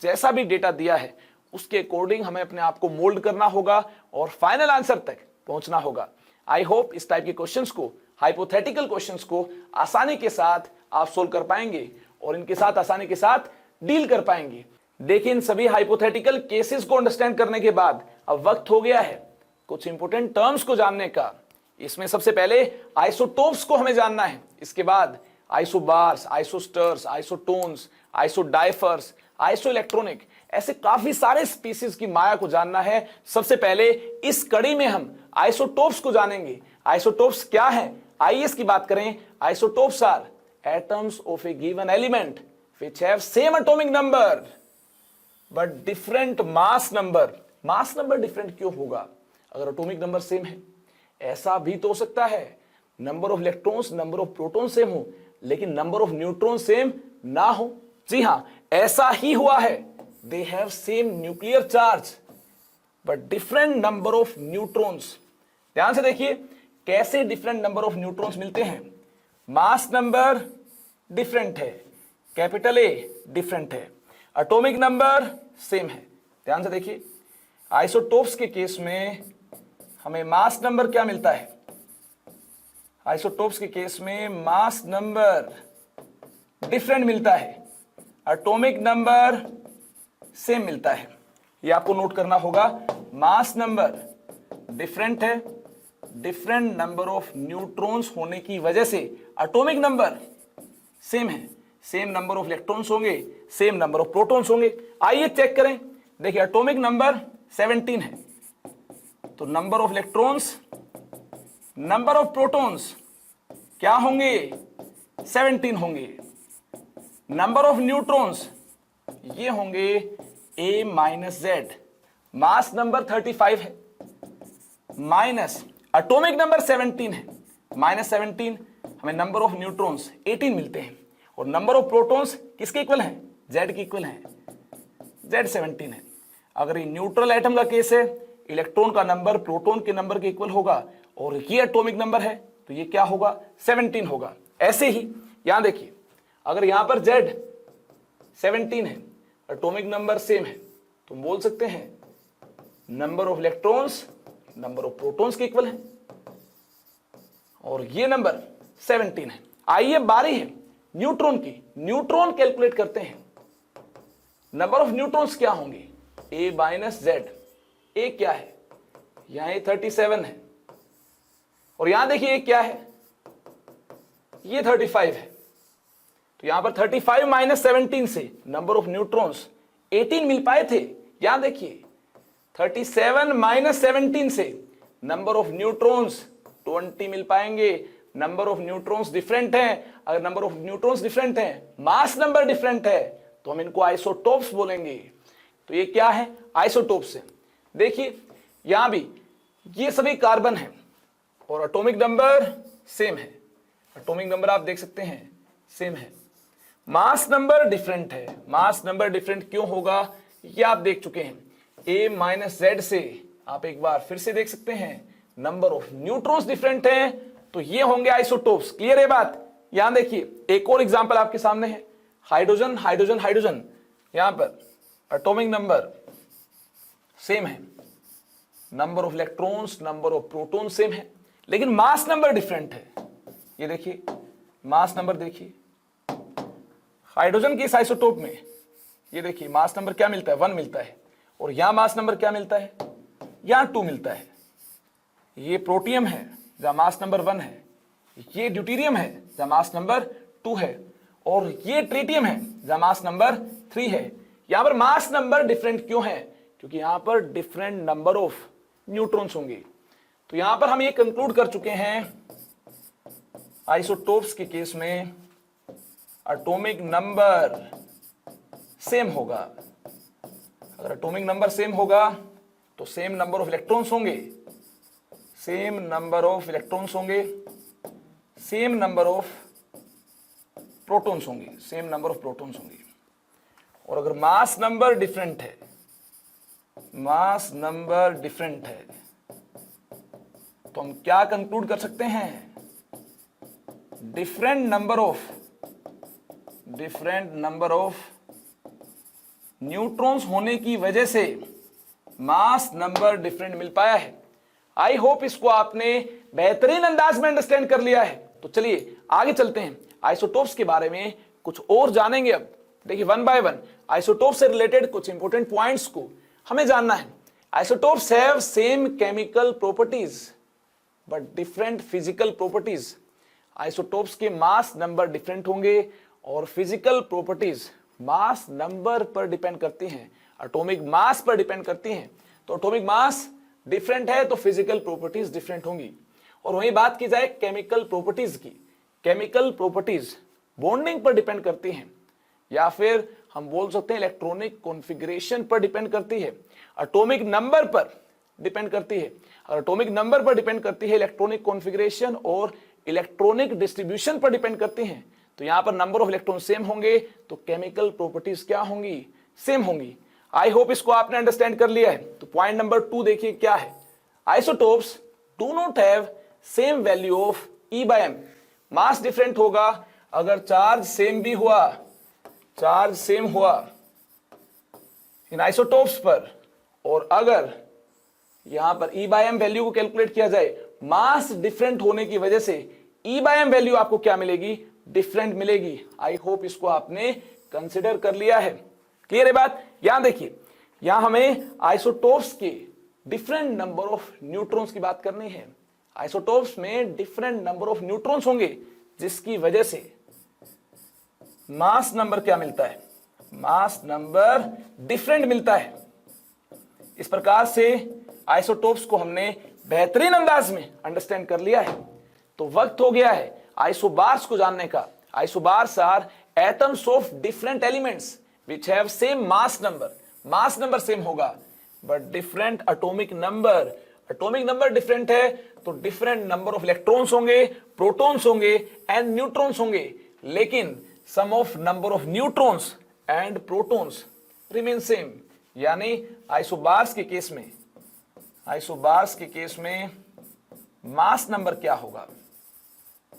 जैसा भी डेटा दिया है उसके अकॉर्डिंग हमें अपने आप को मोल्ड करना होगा और फाइनल आंसर तक पहुंचना होगा। आई होप इस टाइप के क्वेश्चंस को, हाइपोथेटिकल क्वेश्चंस को आसानी के साथ आप सोल्व कर पाएंगे और इनके साथ आसानी के साथ डील कर पाएंगे। देखिए इन सभी हाइपोथेटिकल केसेस को अंडरस्टैंड करने के बाद अब वक्त हो गया है कुछ इंपोर्टेंट टर्म्स को जानने का। इसमें सबसे पहले आइसोटोप्स को हमें जानना है, इसके बाद आइसोबार्स, आइसोस्टर्स, आइसोटोन्स, आइसोडाइफर्स, आइसोइलेक्ट्रॉनिक, ऐसे काफी सारे स्पीसीज की माया को जानना है। सबसे पहले इस कड़ी में हम आइसोटोप्स को जानेंगे। आइसोटोप्स क्या है? आइए इसकी बात करें। Isotopes are atoms of a given element which have same atomic number but different mass number. Mass number different क्यों होगा? अगर एटॉमिक नंबर सेम है, ऐसा भी तो हो सकता है number of electrons, number of proton same हो लेकिन नंबर ऑफ न्यूट्रॉन सेम ना हो। जी हां, ऐसा ही हुआ है। They have same nuclear charge but different number of neutrons. ध्यान से देखिए कैसे डिफरेंट नंबर ऑफ न्यूट्रॉन्स मिलते हैं। मास नंबर डिफरेंट है, कैपिटल ए डिफरेंट है, एटॉमिक नंबर सेम है। ध्यान से देखिए आइसोटोप्स के केस में हमें मास नंबर क्या मिलता है, आइसोटोप्स के केस में मास नंबर डिफरेंट मिलता है, एटॉमिक नंबर सेम मिलता है। ये आपको नोट करना होगा, मास नंबर डिफरेंट है, डिफरेंट नंबर ऑफ न्यूट्रॉन्स होने की वजह से एटॉमिक नंबर सेम है, सेम नंबर ऑफ इलेक्ट्रॉन्स होंगे, सेम नंबर ऑफ प्रोटॉन्स होंगे। आइए चेक करें, देखिए एटॉमिक नंबर 17 है, तो number of electrons, number of protons क्या होंगे, 17 होंगे। नंबर ऑफ न्यूट्रॉन्स ये होंगे a minus Z. Mass number 35 है, माइनस एटॉमिक नंबर 17 है, माइनस 17, हमें नंबर ऑफ न्यूट्रॉन्स 18 मिलते हैं, और नंबर ऑफ प्रोटॉन्स किसके इक्वल हैं, जेड के इक्वल हैं, जेड 17 है। अगर ये न्यूट्रल एटम का केस है, इलेक्ट्रॉन का नंबर प्रोटॉन के नंबर के इक्वल होगा, और ये एटॉमिक नंबर है तो ये क्या होगा, 17 होगा। ऐसे ही यहां देखिए, अगर यहां पर जेड 17 है, एटॉमिक नंबर सेम है, तो हम बोल सकते हैं number of electrons number of protons के इक्वल है, और ये नंबर 17 है। आइए बारी है न्यूट्रॉन की, न्यूट्रॉन कैलकुलेट करते हैं। नंबर ऑफ न्यूट्रॉन्स क्या होंगे, a माइनस जेड। ए क्या है, यहां ये 37 है, और यहां देखिए ये क्या है, ये 35 है, तो यहां पर 35 माइनस 17 से नंबर ऑफ न्यूट्रॉन्स 18 मिल पाए थे। यहां देखिए 37 माइनस 17 से नंबर ऑफ न्यूट्रॉन्स 20 मिल पाएंगे। नंबर ऑफ न्यूट्रॉन्स डिफरेंट हैं, अगर नंबर ऑफ न्यूट्रॉन्स डिफरेंट हैं, मास नंबर डिफरेंट है, तो हम इनको आइसोटोप्स बोलेंगे। तो ये क्या है, आइसोटोप्स है। देखिए यहां भी ये सभी कार्बन है, और एटॉमिक नंबर सेम है, एटॉमिक नंबर आप देख सकते हैं सेम है। मास नंबर डिफरेंट है, मास नंबर डिफरेंट क्यों होगा ये आप देख चुके हैं। a माइनस जेड से आप एक बार फिर से देख सकते हैं, नंबर ऑफ न्यूट्रॉन्स डिफरेंट है, तो ये होंगे आइसोटोप्स। क्लियर है बात। यहां देखिए एक और एग्जांपल आपके सामने है, हाइड्रोजन हाइड्रोजन हाइड्रोजन, यहां पर एटॉमिक नंबर सेम है, number of electrons number of proton same है, लेकिन मास नंबर डिफरेंट है। ये देखिए मास नंबर, देखिए हाइड्रोजन के इस आइसोटोप में ये देखिए मास नंबर क्या मिलता है, 1 मिलता है, और यहां मास नंबर क्या मिलता है, यहां 2 मिलता है। ये प्रोटियम है जहां मास नंबर 1 है, ये ड्यूटेरियम है जहां मास नंबर 2 है, और ये ट्रिटियम है जहां मास नंबर 3 है। यहां पर मास नंबर डिफरेंट क्यों है, क्योंकि यहां पर डिफरेंट नंबर ऑफ न्यूट्रॉन्स होंगे। तो यहां पर हम ये कंक्लूड कर चुके हैं, आइसोटोप्स के केस में एटॉमिक नंबर सेम होगा। अगर एटॉमिक नंबर सेम होगा तो सेम नंबर ऑफ इलेक्ट्रॉन्स होंगे, सेम नंबर ऑफ इलेक्ट्रॉन्स होंगे, सेम नंबर ऑफ प्रोटॉन्स होंगे, सेम नंबर ऑफ प्रोटॉन्स होंगे। और अगर मास नंबर डिफरेंट है, मास नंबर डिफरेंट है, तो हम क्या कंक्लूड कर सकते हैं, डिफरेंट नंबर ऑफ न्यूट्रॉन्स होने की वजह से मास नंबर डिफरेंट मिल पाया है। आई होप इसको आपने बेहतरीन अंदाज में अंडरस्टैंड कर लिया है। तो चलिए आगे चलते हैं, आइसोटोप्स के बारे में कुछ और जानेंगे। अब देखिए वन बाय वन आइसोटोप्स से रिलेटेड कुछ इंपॉर्टेंट पॉइंट्स को हमें जानना है। Isotopes have same chemical properties but different physical properties. Isotopes के मास नंबर डिफरेंट होंगे और फिजिकल प्रॉपर्टीज मास नंबर पर डिपेंड करती हैं, एटॉमिक मास पर डिपेंड करती हैं। तो एटॉमिक मास डिफरेंट है तो फिजिकल प्रॉपर्टीज डिफरेंट होंगी। और वहीं बात की जाए केमिकल प्रॉपर्टीज की, केमिकल प्रॉपर्टीज बॉन्डिंग पर डिपेंड करती हैं, या फिर हम बोल सकते हैं इलेक्ट्रॉनिक कॉन्फ़िगरेशन पर डिपेंड करती है, एटॉमिक नंबर पर डिपेंड करती है। और एटॉमिक नंबर पर डिपेंड करती है, इलेक्ट्रॉनिक कॉन्फ़िगरेशन और इलेक्ट्रॉनिक डिस्ट्रीब्यूशन पर डिपेंड करती हैं। तो यहां पर नंबर ऑफ इलेक्ट्रॉन सेम होंगे तो केमिकल प्रॉपर्टीज क्या होंगी, सेम होंगी। आई होप इसको आपने अंडरस्टैंड कर लिया है। तो पॉइंट नंबर 2 देखिए क्या है, isotopes do not have same value of E by M। Mass different होगा अगर चार्ज सेम भी हुआ, चार्ज सेम हुआ इन आइसोटोप्स पर, और अगर यहां पर E by M वैल्यू को कैलकुलेट किया जाए, मास डिफरेंट होने की वजह से E by M वैल्यू आपको क्या मिलेगी, डिफरेंट मिलेगी। आई होप इसको आपने कंसिडर कर लिया है। क्लियर है बात। यहां देखिए, यहां हमें आइसोटोप्स के डिफरेंट नंबर ऑफ न्यूट्रॉन्स की बात करनी है। आइसोटोप्स में डिफरेंट नंबर ऑफ न्यूट्रॉन्स होंगे, जिसकी वजह से मास नंबर क्या मिलता है, मास नंबर डिफरेंट मिलता है। इस प्रकार से आइसोटोप्स को हमने बेहतरीन अंदाज में अंडरस्टैंड कर लिया है। तो वक्त हो गया है आइसोबार्स को जानने का। Isobars are atoms of different elements which have same mass number. Mass number same होगा but different atomic number. Atomic number different है तो डिफरेंट नंबर ऑफ इलेक्ट्रॉन्स होंगे, प्रोटॉन्स होंगे एंड न्यूट्रॉन्स होंगे, लेकिन sum of number of neutrons and protons remain same. यानी आइसोबार्स के केस में, आइसोबार्स के केस में मास नंबर क्या होगा,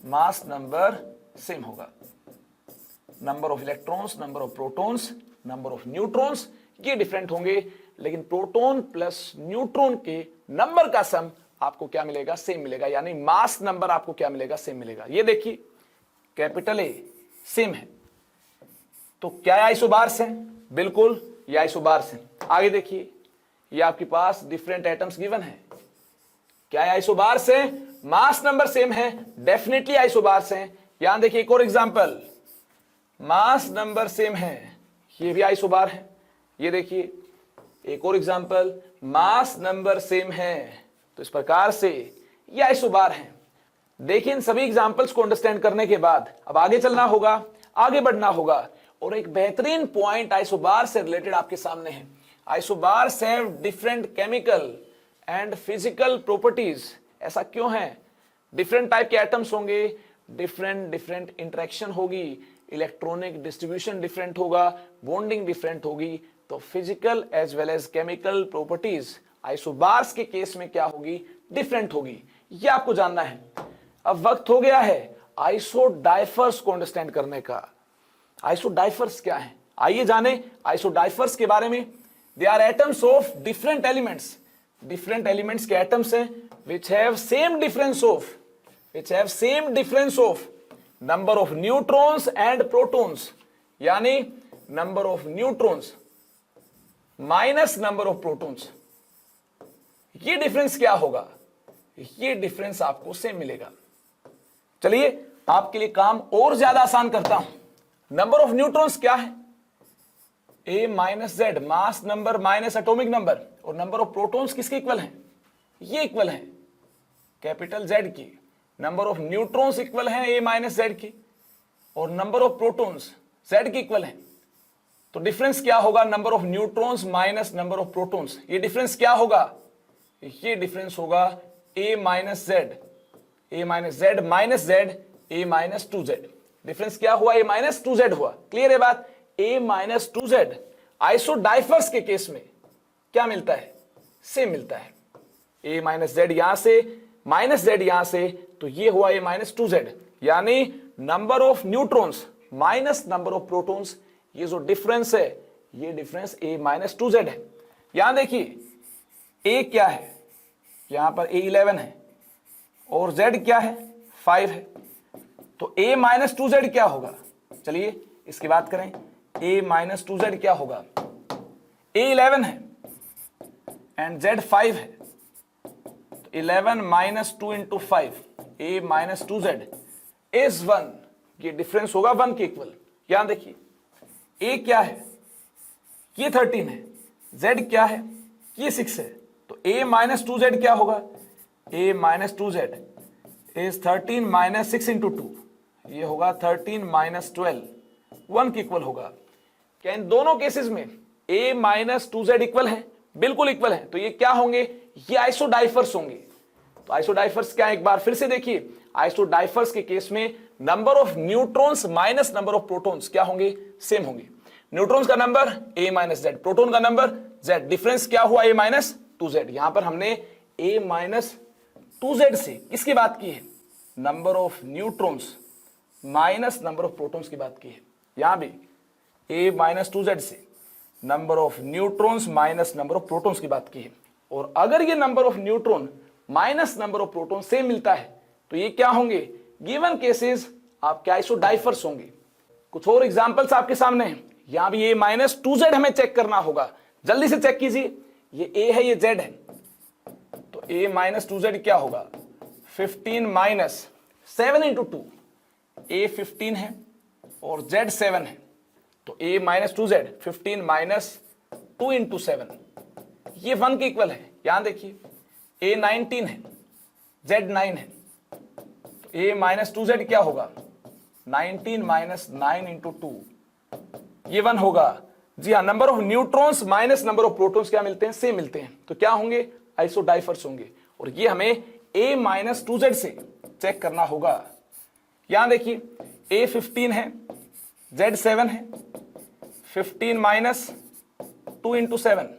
मास नंबर सेम होगा। Number of electrons, number of protons, number of neutrons ये डिफरेंट होंगे, लेकिन प्रोटॉन प्लस न्यूट्रॉन के नंबर का सम आपको क्या मिलेगा, सेम मिलेगा। यानी मास नंबर आपको क्या मिलेगा, सेम मिलेगा। ये देखिए कैपिटल ए सेम है, तो क्या आइसोबार्स है, बिल्कुल ये आइसोबार्स है। आगे देखिए, ये आपके पास डिफरेंट एटम्स गिवन है, क्या आइसोबार्स है, मास नंबर सेम है, डेफिनेटली आइसोबार्स हैं। यहां देखिए एक और एग्जांपल, मास नंबर सेम है, ये भी आइसोबार है। ये देखिए एक और एग्जांपल, मास नंबर सेम है, तो इस प्रकार से ये आइसोबार हैं। देखिए इन सभी एग्जांपल्स को अंडरस्टैंड करने के बाद अब आगे चलना होगा, आगे बढ़ना होगा, और एक बेहतरीन पॉइंट आइसोबार से रिलेटेड आपके सामने है। Isobars have different chemical and physical properties. ऐसा क्यों है, डिफरेंट टाइप के एटम्स होंगे, डिफरेंट इंटरेक्शन होगी, इलेक्ट्रॉनिक डिस्ट्रीब्यूशन डिफरेंट होगा, बॉन्डिंग डिफरेंट होगी, तो physical as well as chemical properties isobars के केस में क्या होगी, डिफरेंट होगी। यह आपको जानना है। अब वक्त हो गया है आइसोडाइफर्स को अंडरस्टैंड करने का। आइसोडाइफर्स क्या है, आइए जाने आइसोडाइफर्स के बारे में। They are atoms of different elements, different elements के एटम्स हैं which have same difference of number of neutrons and protons. यानी number of neutrons minus number of protons. ये डिफरेंस क्या होगा, ये डिफरेंस आपको सेम मिलेगा। चलिए आपके लिए काम और ज्यादा आसान करता हूं। नंबर ऑफ न्यूट्रॉन्स क्या है, A minus Z, mass number minus atomic number, और नंबर ऑफ प्रोटॉन्स किसके इक्वल है, ये इक्वल है कैपिटल जेड की। नंबर ऑफ न्यूट्रॉन्स इक्वल है ए माइनस जेड की, और नंबर ऑफ प्रोटॉन्स जेड की इक्वल है। तो डिफरेंस क्या होगा, number of neutrons minus number of protons. ये डिफरेंस क्या होगा, ये डिफरेंस होगा A minus Z, A minus Z minus Z, A minus 2z। Difference क्या हुआ, ए माइनस 2z हुआ। क्लियर है बात। ए माइनस 2z आइसोडाइफर्स के केस में क्या मिलता है, सेम मिलता है। ए माइनस जेड यहां से, माइनस जेड यहां से, तो ये हुआ ए माइनस 2z। यानी number of neutrons minus number of protons, ये जो डिफरेंस है ये डिफरेंस ए माइनस 2z है। यहां देखिए ए क्या है, यहां पर A11 है और Z क्या है, 5 है। तो A माइनस 2Z क्या होगा, चलिए इसकी बात करें। A माइनस 2Z क्या होगा, A11 है एंड Z 5 है, तो 11 minus 2 into 5, A minus 2Z is 1। ये डिफरेंस होगा 1 के इक्वल। यहां देखिए A क्या है, ये 13 है, Z क्या है, ये 6 है, तो A माइनस 2Z क्या होगा, A minus 2Z is 13 minus 6 into 2, ये होगा 13 माइनस 12, 1 के इक्वल होगा। क्या इन दोनों केसेस में A माइनस 2Z इक्वल है, बिल्कुल इक्वल है। तो ये क्या होंगे, ये आइसोडाइफर्स होंगे। तो आइसोडाइफर्स क्या है, एक बार फिर से देखिए। आइसोडाइफर्स के केस में number of neutrons minus number of protons क्या होंगे, सेम होंगे। न्यूट्रॉन्स का number A minus Z, proton का नंबर Z, डिफरेंस क्या हुआ A माइनस 2Z। यहां पर हमने A माइनस 2z से किसकी बात की है, number of neutrons minus number of protons की बात की है। यहां भी a माइनस 2z से number of neutrons minus number of protons की बात की है। और अगर ये number of neutron minus number of proton same मिलता है तो ये क्या होंगे, गिवन केसेस आपके आइसोडाइफर्स होंगे। कुछ और एग्जांपल्स आपके सामने हैं। यहां भी a माइनस 2z हमें चेक करना होगा, जल्दी से चेक कीजिए। ये a है, ये z है, तो a माइनस 2z क्या होगा, 15 माइनस 7 इंटू 2, a 15 है और z 7 है, तो a minus 2z 15 minus 2 into 7, ये 1 के इक्वल है। यहां देखिए a 19 है, z 9 है, तो a माइनस 2z क्या होगा, 19 माइनस 9 इंटू 2, ये 1 होगा। जी हाँ, number of neutrons minus number of protons क्या मिलते हैं, सेम मिलते हैं, तो क्या होंगे, आइसोडाइफर्स होंगे। और ये हमें a माइनस 2z से चेक करना होगा। यहां देखिए a 15 है, z 7 है, 15 minus 2 into 7,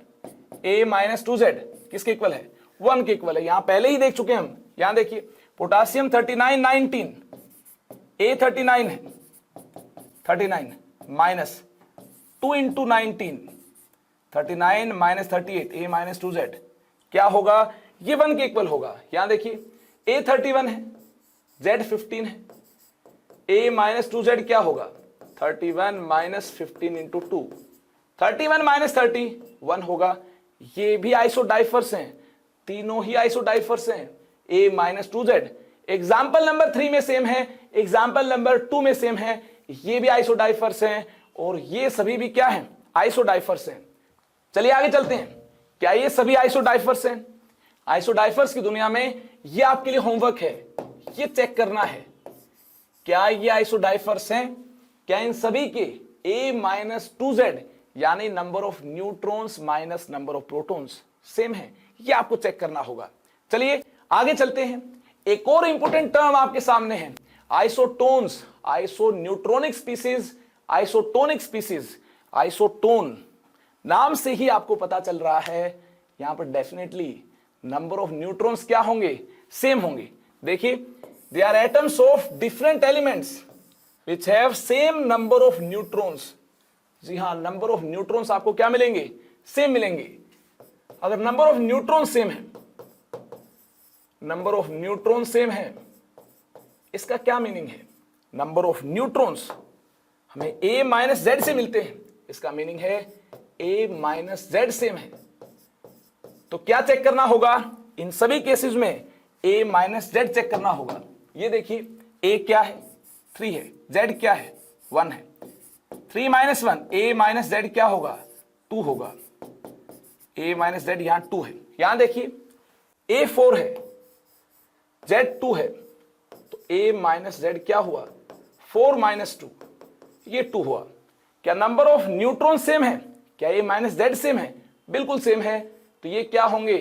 a minus 2z किसके इक्वल है, 1 के इक्वल है। यहां पहले ही देख चुके हम। यहां देखिए पोटासियम 39 19, a 39 है, 39 minus 2 into 19, 39 minus 38, a minus 2z क्या होगा, ये 1 के इक्वल होगा। यहां देखिए a 31 है, z 15 है, a माइनस 2z क्या होगा, 31 माइनस 15 इंटू 2, 31 माइनस 30 1 होगा। ये भी आइसोडाइफर्स हैं, तीनों ही आइसोडाइफर्स हैं, a minus 2z। Example number 3 में सेम है, एग्जाम्पल नंबर 2 में सेम है, ये भी आइसोडाइफर्स हैं और ये सभी भी क्या हैं, आइसोडाइफर्स हैं। चलिए आगे चलते हैं। क्या ये सभी आइसोडाइफर्स हैं? आइसोडाइफर्स की दुनिया में ये आपके लिए होमवर्क है, ये चेक करना है क्या ये आइसोडाइफर्स हैं, क्या इन सभी के a माइनस 2z यानी number of neutrons minus number of protons same है, ये आपको चेक करना होगा। चलिए आगे चलते हैं। एक और इंपॉर्टेंट टर्म आपके सामने है, isotones, isoneutronic species, isotonic species. Isotone नाम से ही आपको पता चल रहा है यहां पर डेफिनेटली नंबर ऑफ न्यूट्रॉन्स क्या होंगे, सेम होंगे। देखिए they are atoms of different elements which have same number of neutrons. जी हां, नंबर ऑफ न्यूट्रॉन्स आपको क्या मिलेंगे, सेम मिलेंगे। अगर नंबर ऑफ न्यूट्रॉन सेम है, नंबर ऑफ न्यूट्रॉन सेम है, इसका क्या मीनिंग है, नंबर ऑफ न्यूट्रॉन्स हमें a माइनस जेड से मिलते हैं, इसका मीनिंग है a माइनस जेड सेम है। तो क्या चेक करना होगा, इन सभी केसेस में a माइनस जेड चेक करना होगा। ये देखिए a क्या है, 3 है, z क्या है, 1 है, 3 माइनस 1, a माइनस जेड क्या होगा, 2 होगा, a माइनस जेड यहां 2 है। यहां देखिए a 4 है, z 2 है, तो a माइनस जेड क्या हुआ, 4 माइनस 2, ये 2 हुआ। क्या नंबर ऑफ न्यूट्रॉन सेम है, क्या a माइनस जेड सेम है, बिल्कुल सेम है। तो ये क्या होंगे,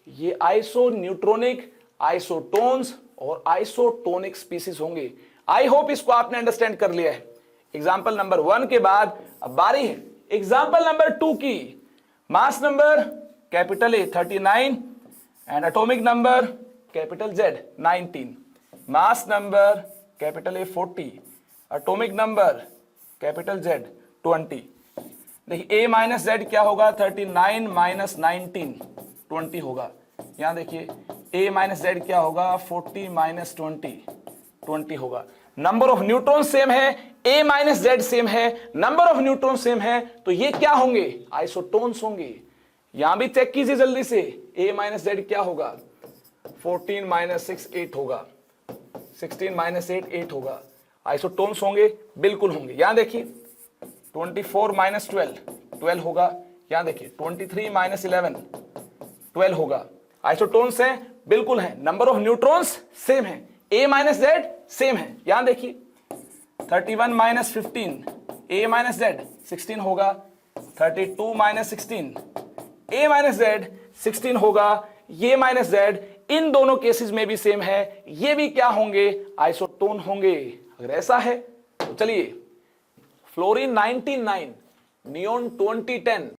ये आइसो न्यूट्रॉनिक, आइसोटोन्स और आइसोटोनिक स्पीसीज होंगे। आई होप इसको आपने अंडरस्टैंड कर लिया है। एग्जाम्पल नंबर 1 के बाद अब बारी है एग्जाम्पल नंबर 2 की। Mass number capital A 39 and atomic number capital Z 19, mass number capital A 40, atomic number capital Z 20। देखिए a माइनस जेड क्या होगा, 39 माइनस 19 20 होगा। यहां देखिए a माइनस जेड क्या होगा, 40 माइनस 20 20 होगा। नंबर ऑफ न्यूट्रॉन सेम है, a माइनस जेड सेम है, नंबर ऑफ न्यूट्रॉन सेम है, तो ये क्या होंगे, आइसोटोन्स होंगे। यहां भी चेक कीजिए जल्दी से, a माइनस जेड क्या होगा, 14 माइनस 6 8 होगा, 16 माइनस 8 8 होगा। आइसोटोन्स होंगे, बिल्कुल होंगे। यहां देखिए 24 माइनस 12 12 होगा। यहां देखिए 23 माइनस 11 12 होगा। आइसोटोन्स हैं, बिल्कुल हैं। नंबर ऑफ न्यूट्रॉन्स सेम है, a माइनस जेड सेम है। यहां देखिए 31 माइनस 15 a माइनस जेड 16 होगा, 32 माइनस 16 a माइनस जेड 16 होगा। ये माइनस जेड इन दोनों केसेस में भी सेम है, ये भी क्या होंगे, आइसोटोन होंगे। अगर ऐसा है तो चलिए फ्लोरीन 99, नियोन 2010,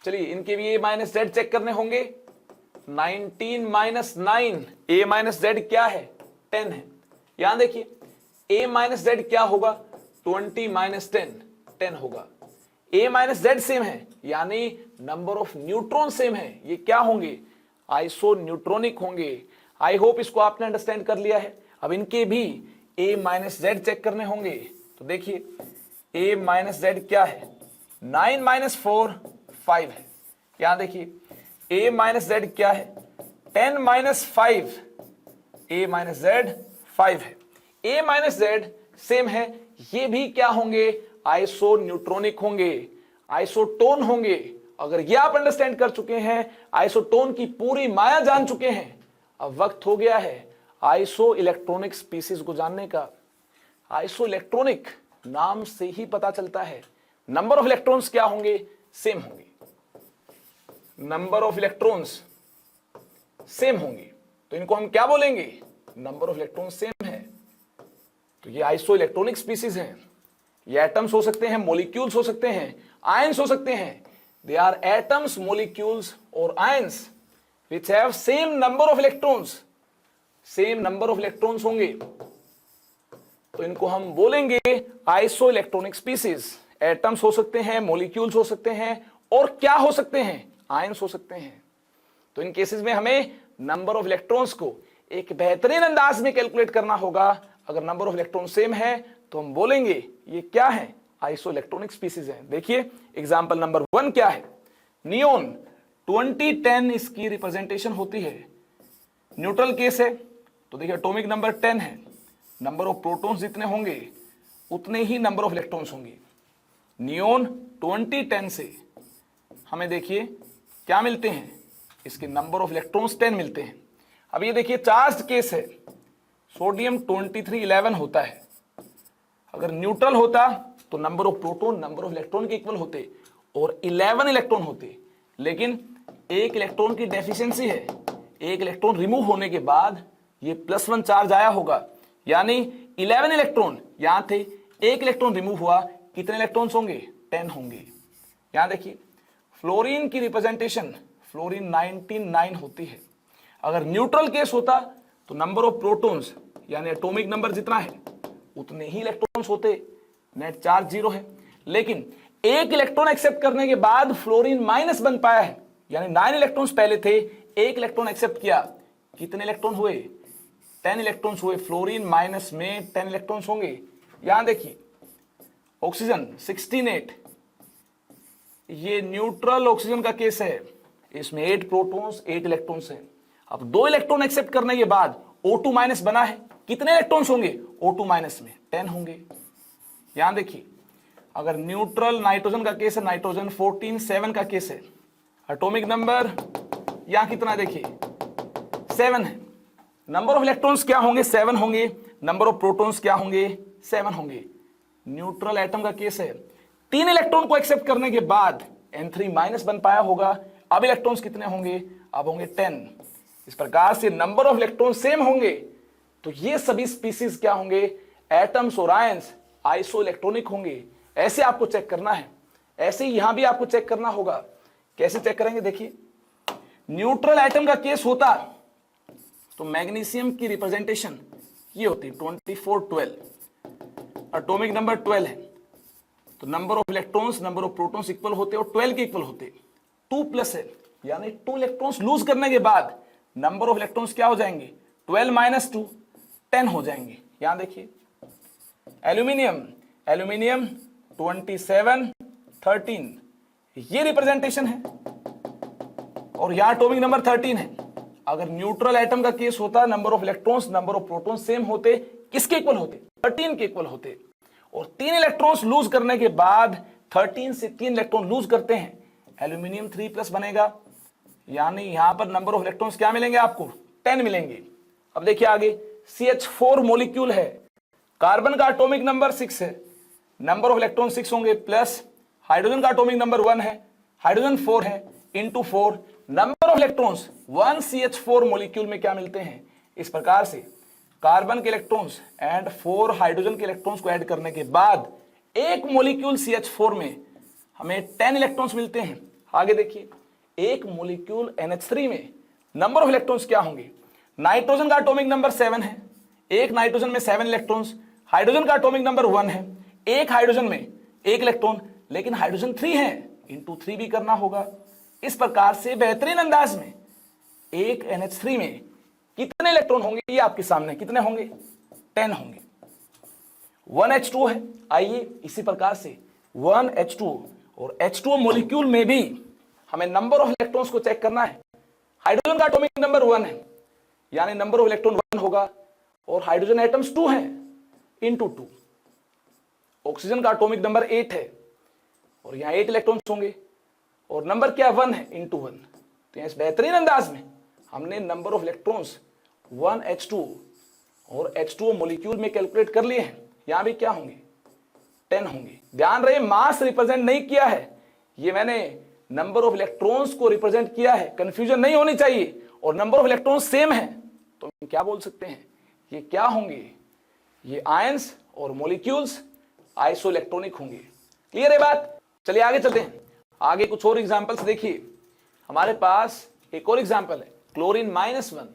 चलिए इनके भी a माइनस जेड चेक करने होंगे। 19 माइनस 9, a माइनस जेड क्या है 10 है। यहां देखिए a माइनस जेड क्या होगा 20 माइनस 10 होगा। a माइनस जेड सेम है यानी नंबर ऑफ न्यूट्रॉन सेम है, ये क्या होंगे आइसो न्यूट्रॉनिक होंगे। आई होप इसको आपने अंडरस्टैंड कर लिया है। अब इनके भी a माइनस जेड चेक करने होंगे। तो देखिए a माइनस जेड क्या है 9 माइनस 4 5 है। यहां देखिए a माइनस जेड क्या है 10 माइनस 5, a माइनस जेड 5 है। a माइनस जेड सेम है, ये भी क्या होंगे आइसो न्यूट्रॉनिक होंगे, आइसोटोन होंगे। अगर ये आप अंडरस्टैंड कर चुके हैं, आइसोटोन की पूरी माया जान चुके हैं, अब वक्त हो गया है आइसो इलेक्ट्रॉनिक स्पीसीज को जानने का। आइसो इलेक्ट्रॉनिक नाम से ही पता चलता है नंबर ऑफ इलेक्ट्रॉन्स क्या होंगे सेम होंगे, नंबर ऑफ इलेक्ट्रॉन्स सेम होंगे, तो इनको हम क्या बोलेंगे नंबर ऑफ इलेक्ट्रॉन्स सेम है। तो ये आइसो इलेक्ट्रॉनिक स्पीसीज हैं। ये एटम्स हो सकते हैं, मॉलिक्यूल्स हो सकते हैं, आयंस हो सकते हैं। दे आर एटम्स, मॉलिक्यूल्स और ions which have same number of electrons, same number of electrons होंगे, तो इनको हम बोलेंगे आइसो इलेक्ट्रॉनिक स्पीसीज। एटम्स हो सकते हैं, मॉलिक्यूल्स हो सकते हैं और क्या हो सकते हैं आयंस हो सकते हैं। तो इन केसेस में हमें नंबर ऑफ इलेक्ट्रॉन्स को एक बेहतरीन अंदाज में कैलकुलेट करना होगा। अगर नंबर ऑफ इलेक्ट्रॉन सेम है तो हम बोलेंगे ये क्या है आइसो इलेक्ट्रॉनिक स्पीसीज है। देखिए एग्जांपल नंबर 1 क्या है, नियोन 2010 इसकी रिप्रेजेंटेशन होती है। न्यूट्रल केस है तो देखिए एटॉमिक नंबर 10 है, नंबर ऑफ प्रोटॉन्स जितने होंगे उतने ही नंबर ऑफ इलेक्ट्रॉन्स होंगे। नियोन 2010 से हमें देखिए क्या मिलते हैं, इसके नंबर ऑफ इलेक्ट्रॉन्स 10 मिलते हैं। अब ये देखिए चार्ज्ड केस है, सोडियम 2311 होता है। अगर न्यूट्रल होता तो number of proton number of electron के इक्वल होते और 11 इलेक्ट्रॉन होते, लेकिन एक इलेक्ट्रॉन की डेफिशिएंसी है, एक इलेक्ट्रॉन रिमूव होने के बाद ये +1 चार्ज आया होगा, यानी 11 इलेक्ट्रॉन यहां थे, एक इलेक्ट्रॉन रिमूव हुआ, कितने इलेक्ट्रॉन्स होंगे 10 होंगे। यहां देखिए फ्लोरीन की रिप्रेजेंटेशन फ्लोरीन 99 होती है। अगर न्यूट्रल केस होता तो नंबर ऑफ प्रोटॉन्स यानी एटॉमिक नंबर जितना है उतने ही इलेक्ट्रॉन्स होते, नेट चार्ज 0 है, लेकिन एक इलेक्ट्रॉन एक्सेप्ट करने के बाद फ्लोरीन माइनस बन पाया है, यानी 9 इलेक्ट्रॉन्स पहले थे, एक इलेक्ट्रॉन एक्सेप्ट किया, कितने इलेक्ट्रॉन हुए 10 इलेक्ट्रॉन्स हुए। फ्लोरीन माइनस में 10 इलेक्ट्रॉन्स होंगे। यहां देखिए ऑक्सीजन 16 ये न्यूट्रल ऑक्सीजन का केस है, इसमें 8 प्रोटॉन्स 8 इलेक्ट्रॉन्स हैं। अब 2 इलेक्ट्रॉन एक्सेप्ट करने के बाद O2 माइनस बना है, कितने इलेक्ट्रॉन्स होंगे O2 माइनस में 10 होंगे। यहां देखिए अगर न्यूट्रल नाइट्रोजन का केस है, नाइट्रोजन 14 का केस है, एटॉमिक नंबर यहां कितना देखिए 7 है, नंबर ऑफ इलेक्ट्रॉन्स क्या होंगे 7 होंगे, नंबर ऑफ प्रोटॉन्स क्या होंगे 7 होंगे। न्यूट्रल एटम का केस है, 3 इलेक्ट्रॉन को एक्सेप्ट करने के बाद N3 माइनस बन पाया होगा, अब इलेक्ट्रॉन्स कितने होंगे, अब होंगे 10। इस प्रकार से नंबर ऑफ इलेक्ट्रॉन सेम होंगे, तो ये सभी स्पीसीज क्या होंगे एटम्स और आयंस आइसो इलेक्ट्रॉनिक होंगे। ऐसे आपको चेक करना है, ऐसे ही यहां भी आपको चेक करना होगा। कैसे चेक करेंगे देखिए, न्यूट्रल एटम का केस होता तो मैग्नीशियम की रिप्रेजेंटेशन ये होती 2412, एटॉमिक नंबर 12 है, तो number of electrons number of protons equal होते और 12 के इक्वल होते। 2+ है यानी 2 इलेक्ट्रॉन्स लूज करने के बाद नंबर ऑफ इलेक्ट्रॉन्स क्या हो जाएंगे 12 माइनस 2 10 हो जाएंगे। यहां देखिए एल्यूमिनियम 27 13 ये रिप्रेजेंटेशन है और यहां एटॉमिक नंबर 13 है। अगर न्यूट्रल एटम का केस होता number of electrons number of protons same होते, किसके इक्वल होते 13 के इक्वल होते, और 3 इलेक्ट्रॉन्स लूज करने के बाद 13 से 3 इलेक्ट्रॉन लूज करते हैं, एल्यूमिनियम 3+ बनेगा, यानी यहां पर नंबर ऑफ इलेक्ट्रॉन्स क्या मिलेंगे आपको 10 मिलेंगे। अब देखिए आगे CH4 मॉलिक्यूल है, कार्बन का एटॉमिक नंबर 6 है, नंबर ऑफ इलेक्ट्रॉन 6 होंगे, प्लस हाइड्रोजन का एटॉमिक नंबर 1 है, हाइड्रोजन 4 है, into 4 number of electrons 1 CH4 molecule में क्या मिलते हैं। इस प्रकार से कार्बन के इलेक्ट्रॉन्स एंड 4 हाइड्रोजन के इलेक्ट्रॉन्स को ऐड करने के बाद एक मॉलिक्यूल CH4 में हमें 10 इलेक्ट्रॉन्स मिलते हैं। आगे देखिए एक मॉलिक्यूल NH3 में नंबर ऑफ इलेक्ट्रॉन्स क्या होंगे? नाइट्रोजन का एटॉमिक नंबर 7 है, एक नाइट्रोजन में 7 इलेक्ट्रॉन्स। हाइड्रोजन का एटॉमिक नंबर 1 है, एक हाइड्रोजन में 1 इलेक्ट्रॉन, लेकिन हाइड्रोजन 3 है, इंटू 3 भी करना होगा। इस प्रकार से बेहतरीन अंदाज में एक NH3 में कितने इलेक्ट्रॉन होंगे ये आपके सामने, कितने होंगे? 10 होंगे। 1H2 है, आइए इसी प्रकार से 1H2 और H2O मॉलिक्यूल में भी हमें नंबर ऑफ इलेक्ट्रॉन्स को चेक करना है। हाइड्रोजन का एटॉमिक नंबर 1 है, यानी नंबर ऑफ इलेक्ट्रॉन 1 होगा, और हाइड्रोजन एटम्स 2 हैं, इंटू 2। ऑक्सीजन का एटॉमिक नंबर 8 है, और यहाँ 8 इलेक्ट्रॉन्स होंगे, और नंबर क्या 1 है, इंटू 1। तो यहाँ इस बेहतरीन अंदाज में हमने नंबर ऑफ इलेक्ट्रॉन्स 1H2 और H2O मॉलिक्यूल में कैलकुलेट कर लिए हैं। यहां भी क्या होंगे? 10 होंगे। ध्यान रहे, मास रिप्रेजेंट नहीं किया है, ये मैंने नंबर ऑफ इलेक्ट्रॉन्स को रिप्रेजेंट किया है, कंफ्यूजन नहीं होनी चाहिए। और नंबर ऑफ इलेक्ट्रॉन्स सेम है, तो क्या बोल सकते हैं? ये क्या होंगे? ये आयंस और मॉलिक्यूल्स आइसो इलेक्ट्रॉनिक होंगे। क्लियर है बात? चलिए आगे चलते हैं। आगे कुछ और एग्जांपल्स देखिए। हमारे पास एक और एग्जांपल है, क्लोरीन -1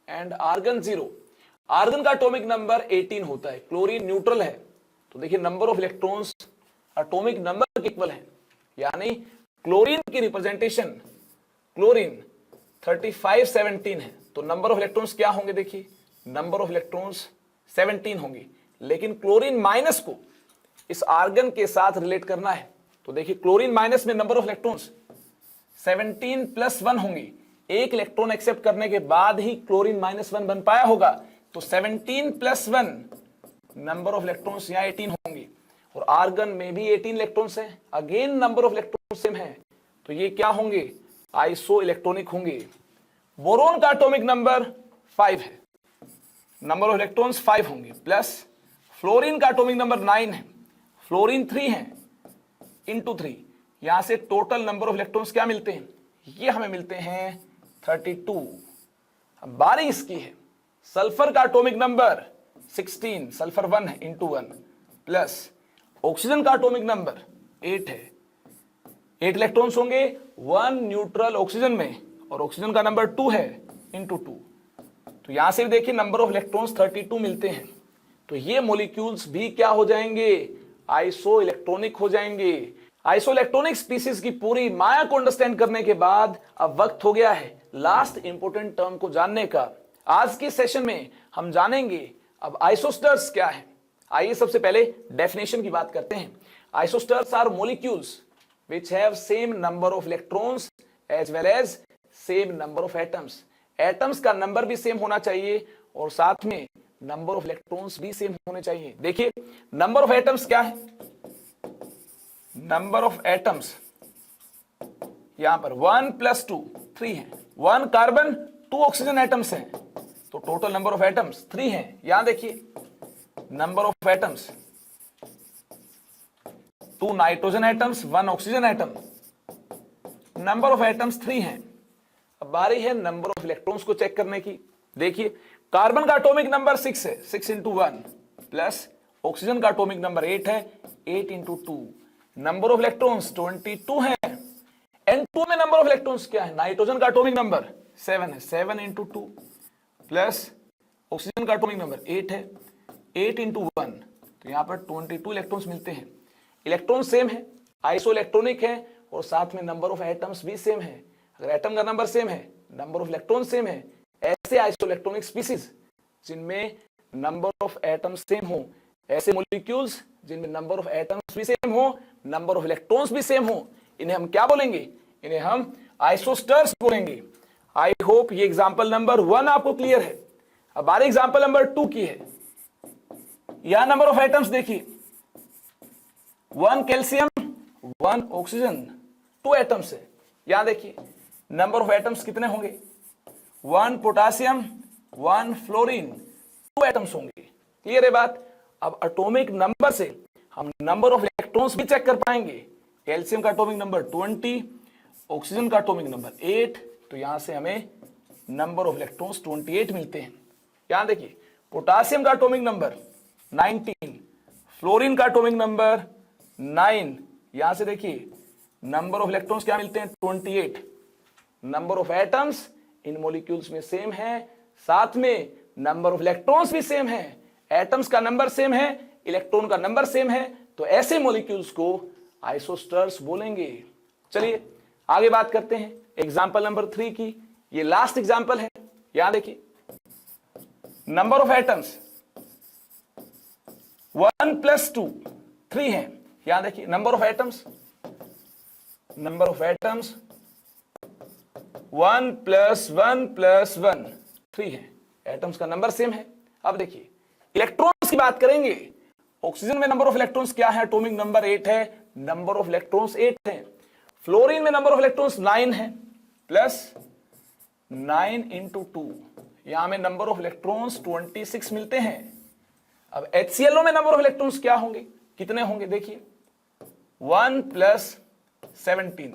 एंड आर्गन 0। आर्गन का एटॉमिक नंबर 18 होता है, क्लोरीन न्यूट्रल है, तो देखिए number of electrons atomic number के इक्वल है, यानी क्लोरीन की रिप्रेजेंटेशन क्लोरीन 3517 है, तो नंबर ऑफ इलेक्ट्रॉन्स क्या होंगे? देखिए नंबर ऑफ इलेक्ट्रॉन्स 17 होंगे, लेकिन क्लोरीन माइनस को इस आर्गन के साथ रिलेट करना है, तो देखिए क्लोरीन माइनस में नंबर ऑफ इलेक्ट्रॉन्स 17 + 1 होंगे। एक इलेक्ट्रॉन एक्सेप्ट करने के बाद ही क्लोरीन -1 बन पाया होगा, तो 17 + 1 नंबर ऑफ इलेक्ट्रॉन्स यहाँ 18 होंगे, और आर्गन में भी 18 इलेक्ट्रॉन्स हैं, again number of electrons same है, तो ये क्या होंगे? आइसो इलेक्ट्रॉनिक होंगे। बोरोन का एटॉमिक नंबर 5 है, नंबर ऑफ इलेक्ट्रॉन्स 5 होंगे, प्लस फ्लोरीन का एटॉमिक नंबर 9 है, फ्लोरीन 3 है, इंटू 3। यहां से टोटल नंबर ऑफ इलेक्ट्रॉन्स क्या मिलते हैं? ये हमें मिलते हैं 32। अब बारी इसकी है, सल्फर का एटॉमिक नंबर 16, सल्फर 1 है, इंटू 1, प्लस ऑक्सीजन का एटॉमिक नंबर 8 है, 8 इलेक्ट्रॉन्स होंगे 1 न्यूट्रल ऑक्सीजन में, और ऑक्सीजन का नंबर 2 है, इंटू 2। तो यहां से भी देखिए नंबर ऑफ इलेक्ट्रॉन्स 32 मिलते हैं, तो ये मॉलिक्यूल्स भी क्या हो जाएंगे? आइसो इलेक्ट्रॉनिक हो जाएंगे। आइसो इलेक्ट्रॉनिक स्पीसीज की पूरी माया को अंडरस्टैंड करने के बाद अब वक्त हो गया है लास्ट इंपोर्टेंट टर्म को जानने का। आज के सेशन में हम जानेंगे अब आइसोस्टर्स क्या है। आइए सबसे पहले डेफिनेशन की बात करते हैं। Isosters are molecules which have same number of electrons as well as same number of atoms। Atoms का नंबर भी सेम होना चाहिए और साथ में नंबर ऑफ इलेक्ट्रॉन्स भी सेम होने चाहिए। देखिए नंबर ऑफ एटम्स क्या है? नंबर ऑफ एटम्स यहां पर 1 + 2 3 है, 1 कार्बन 2 ऑक्सीजन एटम्स हैं, तो टोटल नंबर ऑफ एटम्स 3 हैं। यहां देखिए number of atoms 2 nitrogen atoms 1 oxygen atom, number of atoms 3 हैं। अब बारी है नंबर ऑफ इलेक्ट्रॉन्स को चेक करने की। देखिए कार्बन का एटॉमिक नंबर 6 है, 6 × 1, प्लस ऑक्सीजन का एटॉमिक नंबर 8 है, 8 × 2। नंबर ऑफ इलेक्ट्रॉन्स 22 है। N2 में नंबर ऑफ इलेक्ट्रॉन्स क्या है? नाइट्रोजन का एटॉमिक नंबर 7 है, 7 × 2, प्लस ऑक्सीजन का एटॉमिक नंबर 8 है, 8 × 1, तो यहां पर 22 इलेक्ट्रॉन्स मिलते हैं। इलेक्ट्रॉन सेम है, आइसो इलेक्ट्रॉनिक है, और साथ में नंबर ऑफ एटम्स भी सेम है। अगर एटम का नंबर सेम है, नंबर ऑफ इलेक्ट्रॉन सेम है, ऐसे आइसो इलेक्ट्रॉनिक स्पीसीज जिनमें नंबर ऑफ एटम्स सेम हो, ऐसे मॉलिक्यूल्स जिनमें नंबर ऑफ एटम्स भी सेम हो, नंबर ऑफ इलेक्ट्रॉन्स भी सेम हो, इन्हें हम क्या बोलेंगे? इन्हें हम आइसोस्टर्स बोलेंगे। आई होप ये एग्जांपल नंबर 1 आपको क्लियर है। अब बारी एग्जांपल नंबर 2 की है। यहां नंबर ऑफ एटम्स देखिए, 1 कैल्शियम 1 ऑक्सीजन, 2 एटम्स है। यहां देखिए नंबर ऑफ एटम्स कितने होंगे? 1 पोटासियम 1 फ्लोरीन, 2 एटम्स होंगे। क्लियर है बात? अब एटॉमिक नंबर से हम नंबर ऑफ इलेक्ट्रॉन्स भी चेक कर पाएंगे। कैल्शियम का एटॉमिक नंबर 20, ऑक्सीजन का एटॉमिक नंबर 8, तो यहां से हमें नंबर ऑफ इलेक्ट्रॉन्स 28 मिलते हैं। यहां देखिए पोटासियम का एटॉमिक नंबर 19, फ्लोरीन का एटॉमिक नंबर 9, यहां से देखिए नंबर ऑफ इलेक्ट्रॉन्स क्या मिलते हैं? 28। Number of atoms in molecules में सेम है, साथ में नंबर ऑफ इलेक्ट्रॉन्स भी सेम है, एटम्स का नंबर सेम है, इलेक्ट्रॉन का नंबर सेम है, तो ऐसे मॉलिक्यूल्स को आइसोस्टर्स बोलेंगे। चलिए आगे बात करते हैं एग्जांपल नंबर 3 की। ये लास्ट एग्जांपल है, यहां देखिए नंबर ऑफ एटम्स 1 + 2 3 है। यहां देखिए नंबर ऑफ एटम्स 1 + 1 + 1 3 है, एटम्स का नंबर सेम है। अब देखिए इलेक्ट्रॉन्स की बात करेंगे। ऑक्सीजन में नंबर ऑफ इलेक्ट्रॉन्स क्या है? एटॉमिक नंबर 8 है, नंबर ऑफ इलेक्ट्रॉन्स 8 है। फ्लोरीन में नंबर ऑफ इलेक्ट्रॉन्स 9 है, प्लस 9 × 2, यहां में नंबर ऑफ इलेक्ट्रॉन्स 26 मिलते हैं। अब HClO में नंबर ऑफ इलेक्ट्रॉन्स क्या होंगे, कितने होंगे? देखिए 1 + 17,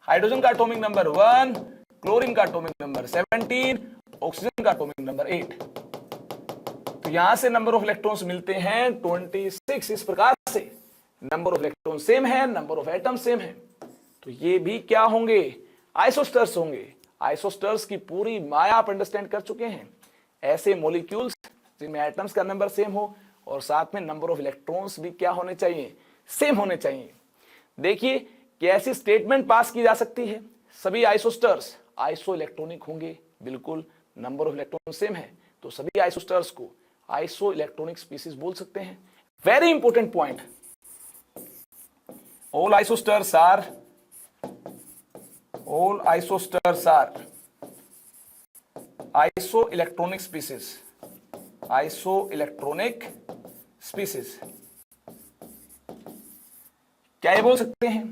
हाइड्रोजन का एटॉमिक नंबर 1, क्लोरीन का एटॉमिक नंबर 17, ऑक्सीजन का एटॉमिक नंबर 8। तो यहां से नंबर ऑफ इलेक्ट्रॉन्स मिलते हैं 26। इस प्रकार से नंबर ऑफ इलेक्ट्रॉन सेम है, नंबर ऑफ एटम सेम है, तो ये भी क्या होंगे? आइसोस्टर्स होंगे। आइसोस्टर्स की पूरी माया आप अंडरस्टैंड कर चुके हैं। ऐसे मॉलिक्यूल्स जिनमें एटम्स का नंबर सेम हो और साथ में नंबर ऑफ इलेक्ट्रॉन्स भी क्या होने चाहिए? सेम होने चाहिए। देखिए कि ऐसी स्टेटमेंट पास की जा सकती है, सभी आइसोस्टर्स आइसो इलेक्ट्रॉनिक होंगे। बिल्कुल, नंबर ऑफ इलेक्ट्रॉन सेम है तो सभी आइसोस्टर्स को आइसो इलेक्ट्रॉनिक स्पीसीज बोल सकते हैं। Very important point, all isosters are isoelectronic species, isoelectronic species। क्या ये बोल सकते हैं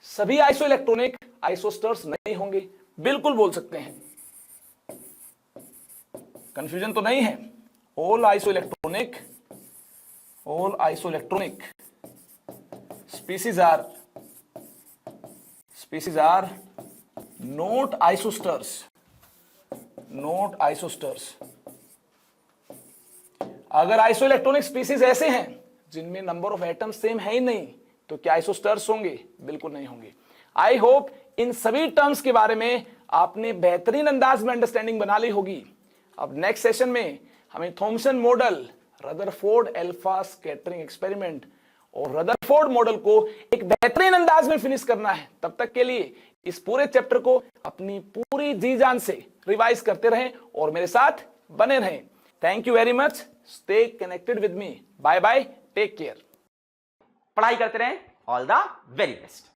सभी आइसोइलेक्ट्रॉनिक आइसोस्टर्स नहीं होंगे? बिल्कुल बोल सकते हैं, कंफ्यूजन तो नहीं है। all isoelectronic species are not isosters, अगर आइसोइलेक्ट्रॉनिक स्पीसीज ऐसे हैं जिनमें नंबर ऑफ एटम सेम है ही नहीं तो क्या आइसोस्टर्स होंगे? बिल्कुल नहीं होंगे। आई होप इन सभी टर्म्स के बारे में आपने बेहतरीन अंदाज में अंडरस्टैंडिंग बना ली होगी। अब नेक्स्ट सेशन में हमें Thompson model, Rutherford alpha scattering experiment और रदरफोर्ड मॉडल को एक बेहतरीन अंदाज में फिनिश करना है। तब तक के लिए इस पूरे चैप्टर को अपनी पूरी जी जान से रिवाइज करते रहें और मेरे साथ बने रहें। Thank you very much, stay connected with me. Bye bye, take care. पढ़ाई करते रहें। All the very best.